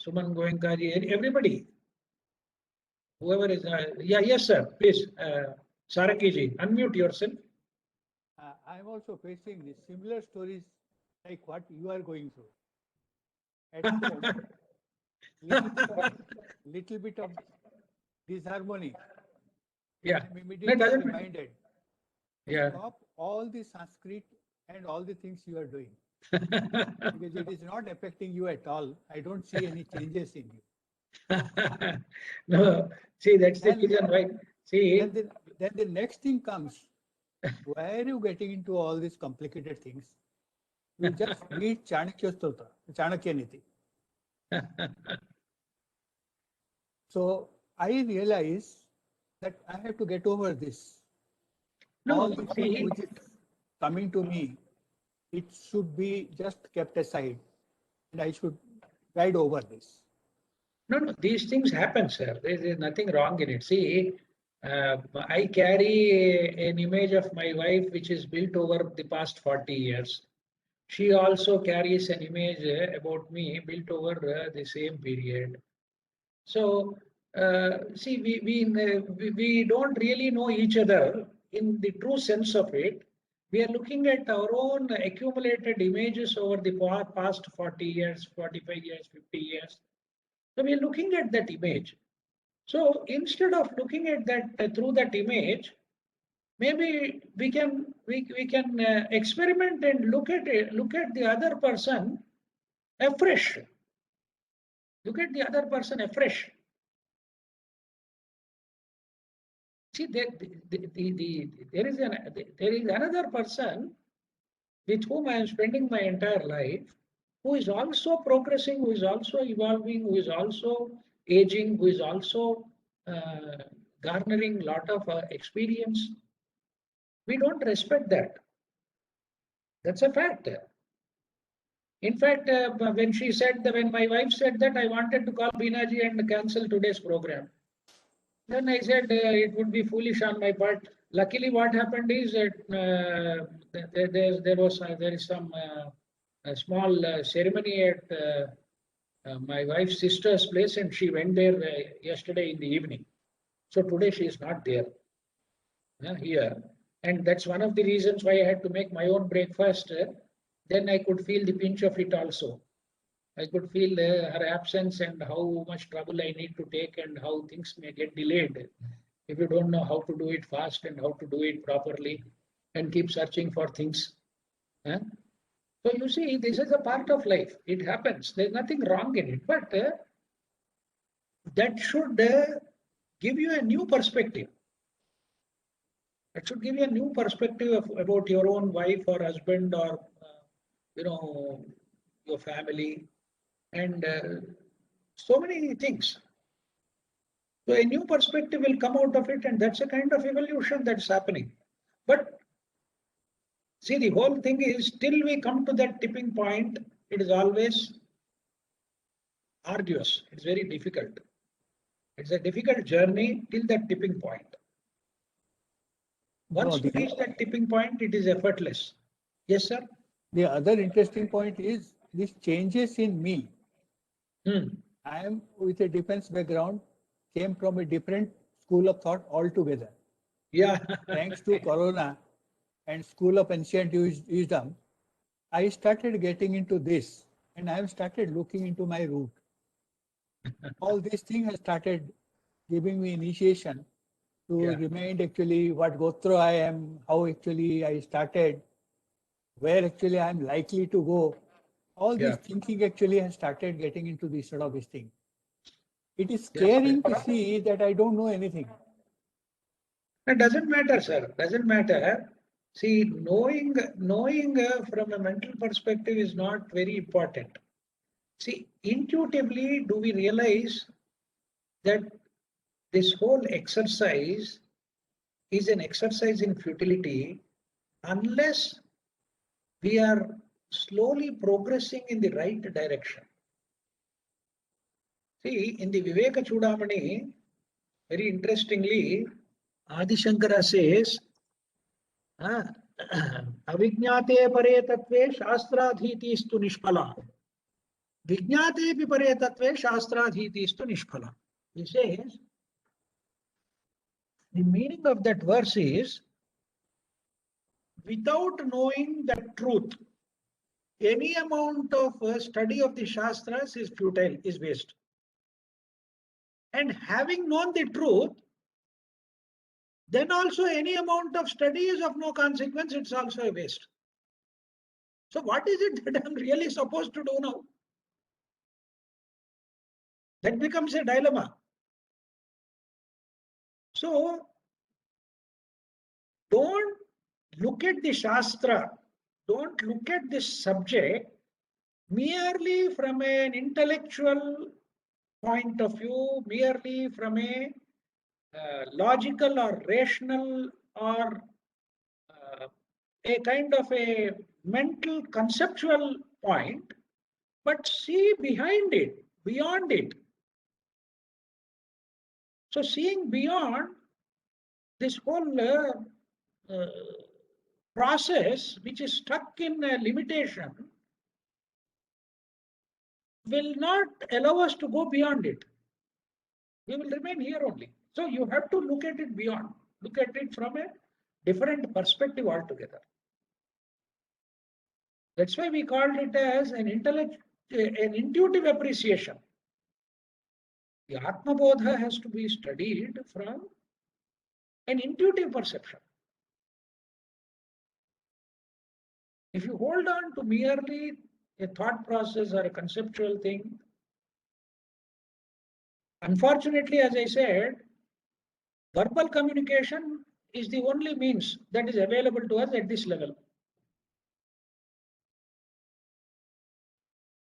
Suman Goenka ji, everybody, whoever is. Yes, sir. Please, Sarangi ji, unmute yourself. I'm also facing the similar stories like what you are going through. At home, little bit of disharmony. Yeah. I'm immediately doesn't- reminded. Yeah. Stop all the Sanskrit and all the things you are doing because it is not affecting you at all. I don't see any changes in you. No, see, that's the And- reason why. See, Then the next thing comes. Why are you getting into all these complicated things? You just read Chanakya Stotra, Chanakya Niti. So I realize that I have to get over this. No, All the see- things which is coming to me, it should be just kept aside, and I should guide over this. no, these things happen, sir. There is nothing wrong in it. See, I carry an image of my wife which is built over the past 40 years. She also carries an image about me built over the same period. So, see, we don't really know each other in the true sense of it. We are looking at our own accumulated images over the past 40 years, 45 years, 50 years. So we are looking at that image. So instead of looking at that through that image, maybe we can experiment and look at the other person afresh. Look at the other person afresh. see, there is another person with whom I am spending my entire life, who is also progressing, who is also evolving, who is also aging, who is also garnering a lot of experience. We don't respect that. That's a fact. In fact, when my wife said that, I wanted to call Binaji and cancel today's program. Then I said it would be foolish on my part. Luckily, what happened is that there is some a small ceremony at my wife's sister's place, and she went there yesterday in the evening. So today she is not there here, and that's one of the reasons why I had to make my own breakfast. Then I could feel the pinch of it also. I could feel her absence and how much trouble I need to take and how things may get delayed if you don't know how to do it fast and how to do it properly and keep searching for things. So you see, this is a part of life. It happens. There's nothing wrong in it, but that should give you a new perspective. That should give you a new perspective about your own wife or husband or your family and so many things. So a new perspective will come out of it, and that's a kind of evolution that's happening. But see, the whole thing is, till we come to that tipping point, it is always arduous. It's very difficult. It's a difficult journey till that tipping point. Once you reach that tipping point, it is effortless. Yes, sir? The other interesting point is these changes in me. I am with a defense background, came from a different school of thought altogether. Yeah. Thanks to Corona and School of Ancient Wisdom, I started getting into this, and I have started looking into my root. All these things have started giving me initiation to remind actually what Gotra I am, how actually I started, where actually I am likely to go. All this thinking actually has started getting into this sort of this thing. It is scaring to see that I don't know anything. It doesn't matter, sir. Doesn't matter. See, knowing from a mental perspective is not very important. See, intuitively, do we realize that this whole exercise is an exercise in futility unless we are slowly progressing in the right direction? See, in the Viveka Chudamani, very interestingly, Adi Shankara says, Avijñate pare tatve shastradhitistu nishphala. Vijñate pare tatve shastradhitistu nishphala. He says, the meaning of that verse is, without knowing the truth, any amount of study of the Shastras is futile, is waste. And having known the truth, then also any amount of study is of no consequence, it's also a waste. So what is it that I'm really supposed to do now? That becomes a dilemma. So don't look at the Shastra, don't look at this subject merely from an intellectual point of view, merely from a logical or rational or a kind of a mental conceptual point, but see behind it, beyond it. So seeing beyond this whole process, which is stuck in a limitation, will not allow us to go beyond it. We will remain here only. So you have to look at it beyond, look at it from a different perspective altogether. That's why we called it as an intuitive appreciation. The Atma Bodha has to be studied from an intuitive perception. If you hold on to merely a thought process or a conceptual thing, unfortunately, as I said, Verbal communication is the only means that is available to us at this level.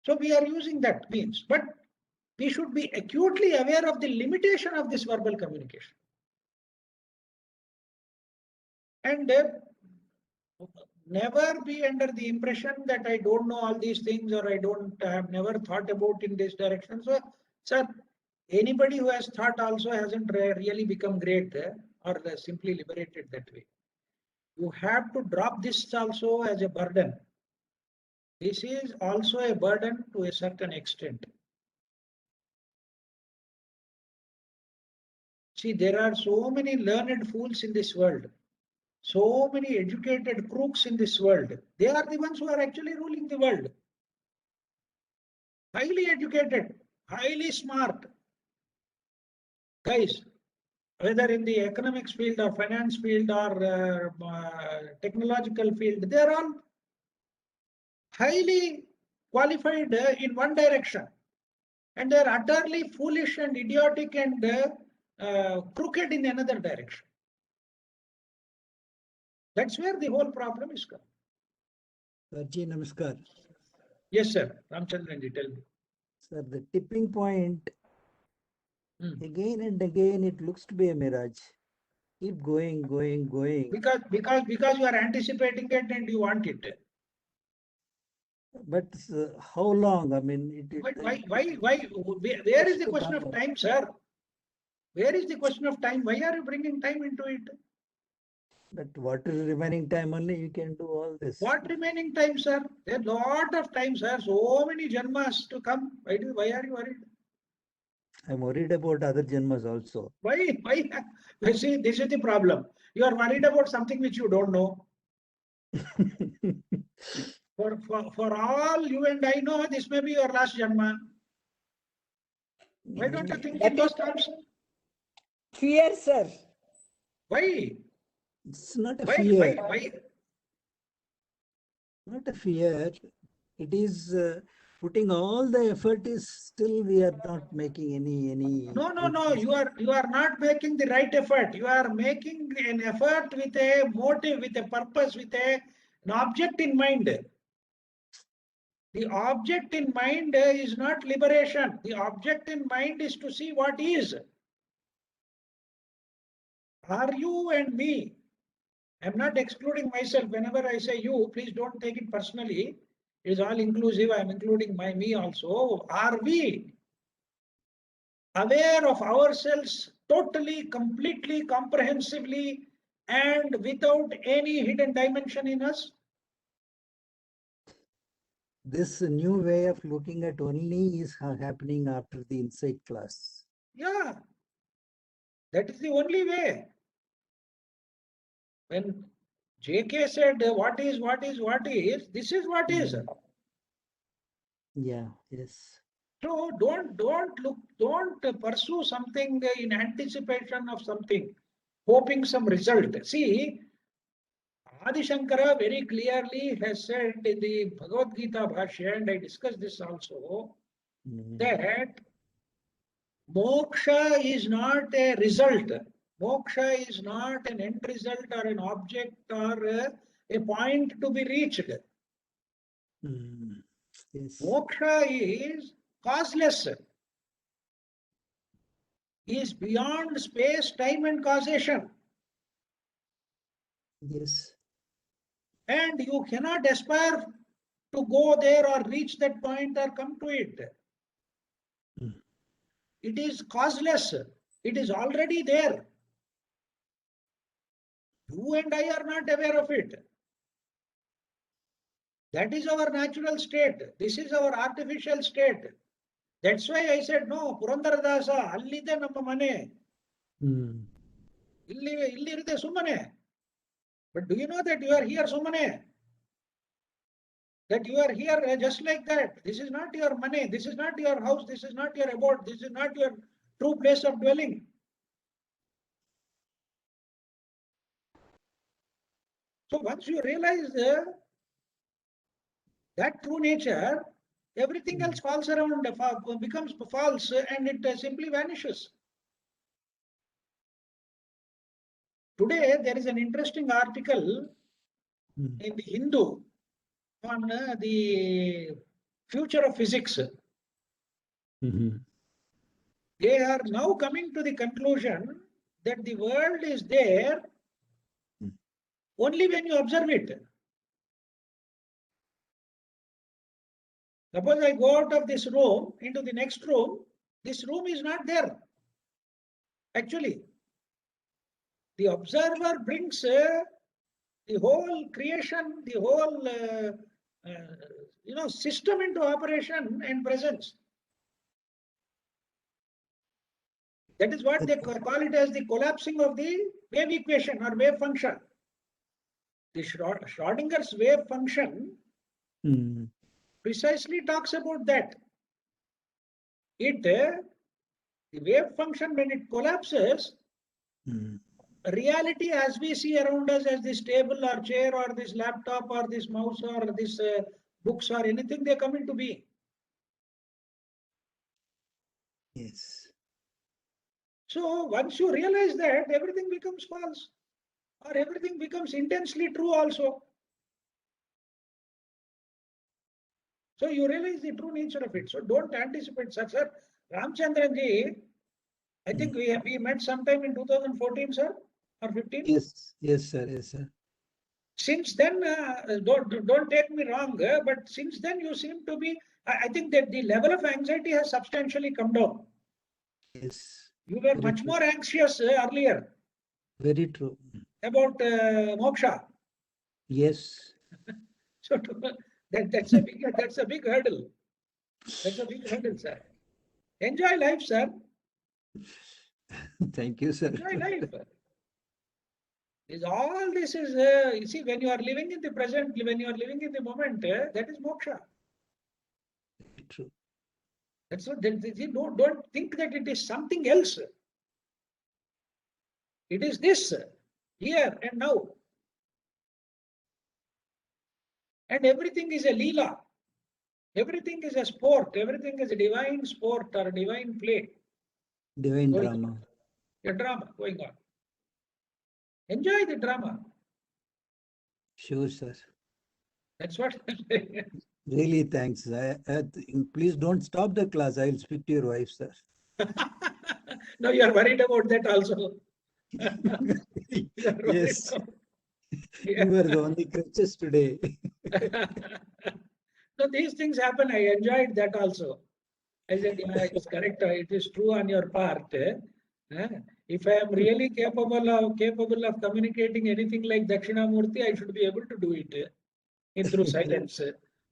So we are using that means, but we should be acutely aware of the limitation of this verbal communication. And never be under the impression that I don't know all these things or I have never thought about in this direction. So, sir, anybody who has thought also hasn't really become great or simply liberated that way. You have to drop this also as a burden. This is also a burden to a certain extent. See, there are so many learned fools in this world, so many educated crooks in this world. They are the ones who are actually ruling the world. Highly educated, highly smart guys, whether in the economics field or finance field or technological field, they are all highly qualified in one direction. And they are utterly foolish and idiotic and crooked in another direction. That's where the whole problem is coming. Sarji, namaskar. Yes, sir. Ramchandranji, tell me. Sir, the tipping point, again and again, it looks to be a mirage. Keep going. Because you are anticipating it and you want it. But how long? I mean, Why? Where is the question of time, sir? Where is the question of time? Why are you bringing time into it? But what is remaining time only you can do all this. What remaining time, sir? There's a lot of time, sir. So many janmas to come. Why are you worried? I'm worried about other janmas also. Why? You see, this is the problem. You are worried about something which you don't know. For all you and I know, this may be your last janma. Why don't you think in those terms? Fear, sir. Why? It's not a Why? fear. Why? Not a fear. It is putting all the effort is still we are not making any. No. You are not making the right effort. You are making an effort with a motive, with a purpose, with an object in mind. The object in mind is not liberation. The object in mind is to see what is. Are you and me? I'm not excluding myself. Whenever I say you, please don't take it personally. It is all inclusive. I'm including me also. Are we aware of ourselves totally, completely, comprehensively, and without any hidden dimension in us? This new way of looking at only is happening after the insight class. Yeah, that is the only way. When JK said, what is, this is what is. Yeah, yes. So don't pursue something in anticipation of something, hoping some result. See, Adi Shankara very clearly has said in the Bhagavad Gita Bhashya, and I discussed this also, that moksha is not a result. Moksha is not an end result or an object or a point to be reached. Yes. Moksha is causeless, is beyond space, time, and causation. Yes. And you cannot aspire to go there or reach that point or come to it. It is causeless. It is already there. You and I are not aware of it. That is our natural state. This is our artificial state. That's why I said, no, Purandaradasa, allide namma mane. Illi iride sumane. But do you know that you are here sumane? That you are here just like that. This is not your money. This is not your house. This is not your abode. This is not your true place of dwelling. So once you realize that true nature, everything else falls around, becomes false, and it simply vanishes. Today, there is an interesting article Mm. in the Hindu on the future of physics. Mhm. They are now coming to the conclusion that the world is there Mm. only when you observe it. Suppose I go out of this room into the next room, this room is not there. Actually, the observer brings the whole creation, the whole system into operation and presence. That is what they call it as the collapsing of the wave equation or wave function. The Schrodinger's wave function Mm. precisely talks about that. The wave function, when it collapses, Mm. reality as we see around us as this table or chair or this laptop or this mouse or this books or anything, they come into being. Yes. So once you realize that, everything becomes false or everything becomes intensely true also. So you realize the true nature of it. So don't anticipate such. Sir, Ramchandran ji, I think we met sometime in 2014, sir, or 15. Yes. Yes, sir. Yes, sir. Since then, don't take me wrong, but since then you seem to be. I think that the level of anxiety has substantially come down. Yes. You were Very much true. more anxious earlier Very true. about moksha. Yes. So that's a big hurdle. That's a big hurdle, sir. Enjoy life, sir. Thank you, sir. Enjoy life. All this is, you see, when you are living in the present, when you are living in the moment, that is moksha. Very true. That's what, don't think that it is something else. It is this, here and now. And everything is a leela. Everything is a sport. Everything is a divine sport or a divine play. Divine Going drama. on. A drama going on. Enjoy the drama. Sure, sir. That's what. Really, thanks. Please don't stop the class. I will speak to your wife, sir. No, you are worried about that also. You are worried Yes. about- You were the only crutches today. So these things happen. I enjoyed that also. I said, yeah, it's correct. It is true on your part. If I am really capable of communicating anything like Dakshinamurti, I should be able to do it through silence.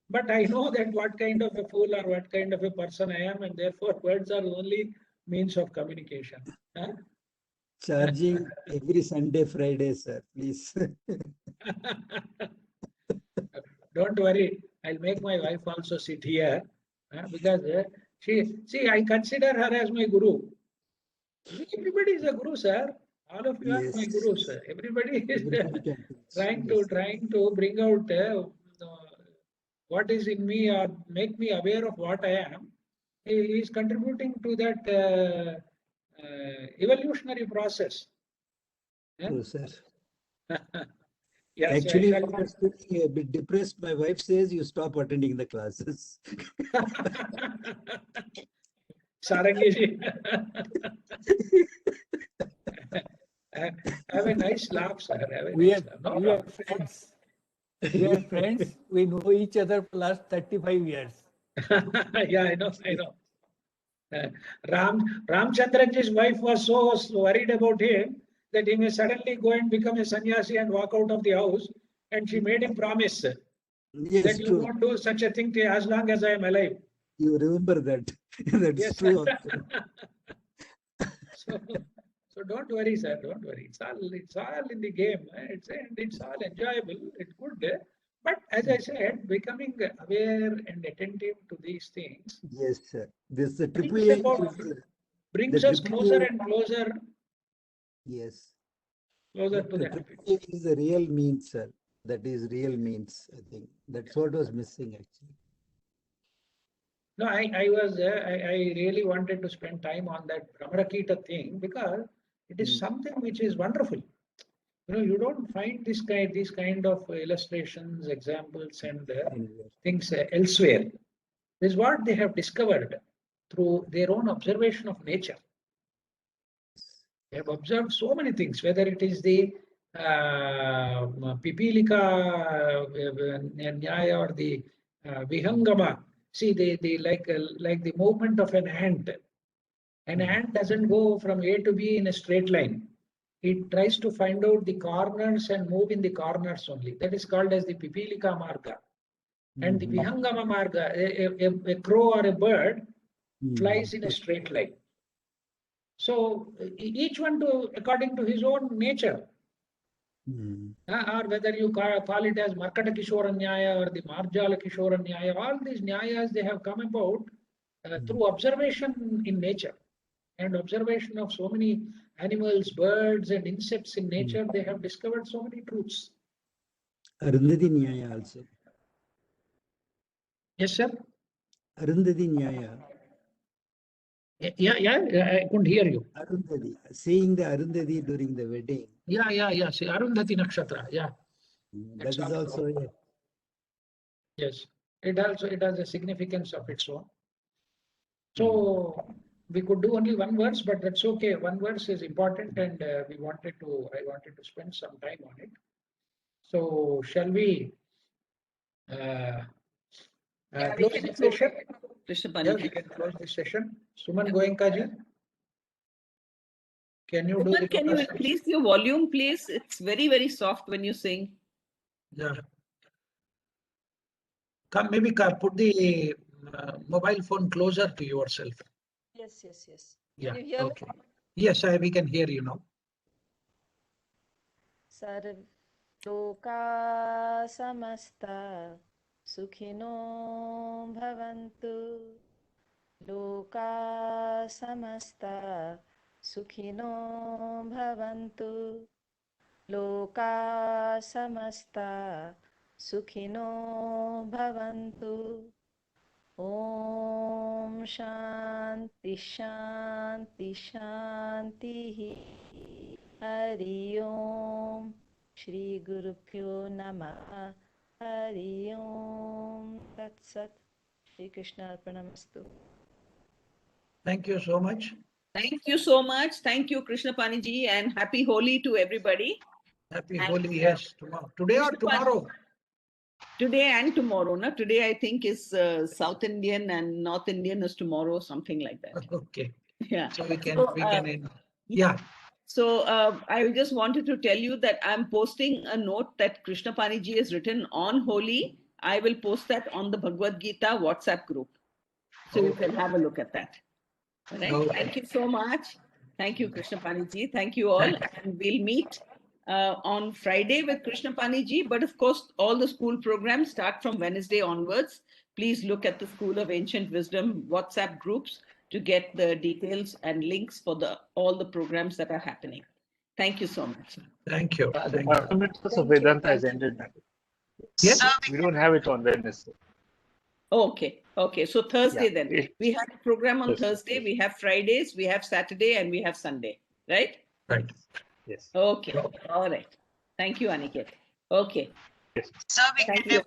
But I know that what kind of a fool or what kind of a person I am, and therefore words are the only means of communication. Charging every Sunday, Friday, sir. Please. Don't worry, I'll make my wife also sit here because I consider her as my guru. Everybody is a guru, sir. All of you are my Yes. gurus. Everybody is Everybody can teach. trying Yes. to bring out what is in me or make me aware of what I am. He is contributing to that evolutionary process. True, sir. Yeah, so I Actually, shall when I was feeling a bit depressed, my wife says you stop attending the classes. Sarangi. Have a nice laugh, sir. Have a We nice are, laugh. No, we no. are friends. We are friends. We know each other for last 35 years. Yeah, I know. Ramchandranji's wife was so worried about him that he may suddenly go and become a sannyasi and walk out of the house. And she made him promise that Yes, you true. won't do such a thing as long as I am alive. You remember that. That's Yes. true. Also. So don't worry, sir. Don't worry. It's all in the game. It's all enjoyable. It's good. But as I said, becoming aware and attentive to these things Yes, sir. This the brings triple A. brings the us triple closer A. and closer Yes. to The that. triple A is the real means, sir. That is real means. I think that's what was missing actually. No, I really wanted to spend time on that Brahmarakita thing because it is something which is wonderful. You don't find these kind of illustrations, examples, and things elsewhere. This is what they have discovered through their own observation of nature. They have observed so many things, whether it is the Pipilika Nyaya or the Vihangama. See, they like the movement of an ant. An ant doesn't go from A to B in a straight line. It tries to find out the corners and move in the corners only. That is called as the Pipilika Marga. And the Vihangama Marga, a crow or a bird flies in a straight line. So each one according to his own nature. Or whether you call it as Markata Kishora Nyaya or the Marjala Kishora Nyaya, all these Nyayas, they have come about through observation in nature and observation of so many animals, birds and insects in nature. They have discovered so many truths. Arundhati Nyaya also. Yes, sir? Arundhati Nyaya. Yeah, I couldn't hear you. Arundhati. Seeing the Arundhati during the wedding. Yeah. See, Arundhati Nakshatra. Yeah. That is also a... Yes. It has a significance of its own. So we could do only one verse, but that's okay. One verse is important, and I wanted to spend some time on it. So shall we close the session? Krishna Yeah, Paniji. we can close the session. Suman Goenkaji, can you do Suman, the can you increase your volume, please? It's very, very soft when you sing. Yeah. Maybe put the mobile phone closer to yourself. Yes. Yeah. Can you hear Okay. Yes, we can hear you now. Sarv Loka Samasta Sukhino Bhavantu. Loka Samasta Sukhino Bhavantu. Loka Samasta Sukhino Bhavantu. Om Shanti Hari Om Shri Guru Pyo Namah Hari Om Tat Sat Shri Krishna Arpanamastu. Thank you so much. Thank you so much. Thank you, Krishna Paniji, and happy Holi to everybody. Happy Holi, yes. Tomorrow. Today or tomorrow? Today and tomorrow. No? Today, I think, is South Indian and North Indian is tomorrow, something like that. Okay. Yeah. So we can, So, yeah. So I just wanted to tell you that I'm posting a note that Krishna Paniji has written on Holi. I will post that on the Bhagavad Gita WhatsApp group. So you can have a look at that. All right. Okay. Thank you so much. Thank you, Krishna Paniji. Thank you all. And we'll meet on Friday with Krishna Paniji. But of course, all the school programs start from Wednesday onwards. Please look at the School of Ancient Wisdom WhatsApp groups to get the details and links for all the programs that are happening. Thank you so much. Thank you. The fundamentals of Vedanta has ended now. Yes. We don't have it on Wednesday. Okay. So Thursday then. We have a program on Yes. Thursday. We have Fridays, we have Saturday, and we have Sunday. Right? Right. Yes. Okay. All right. Thank you, Aniket. Okay. Yes. Thank you.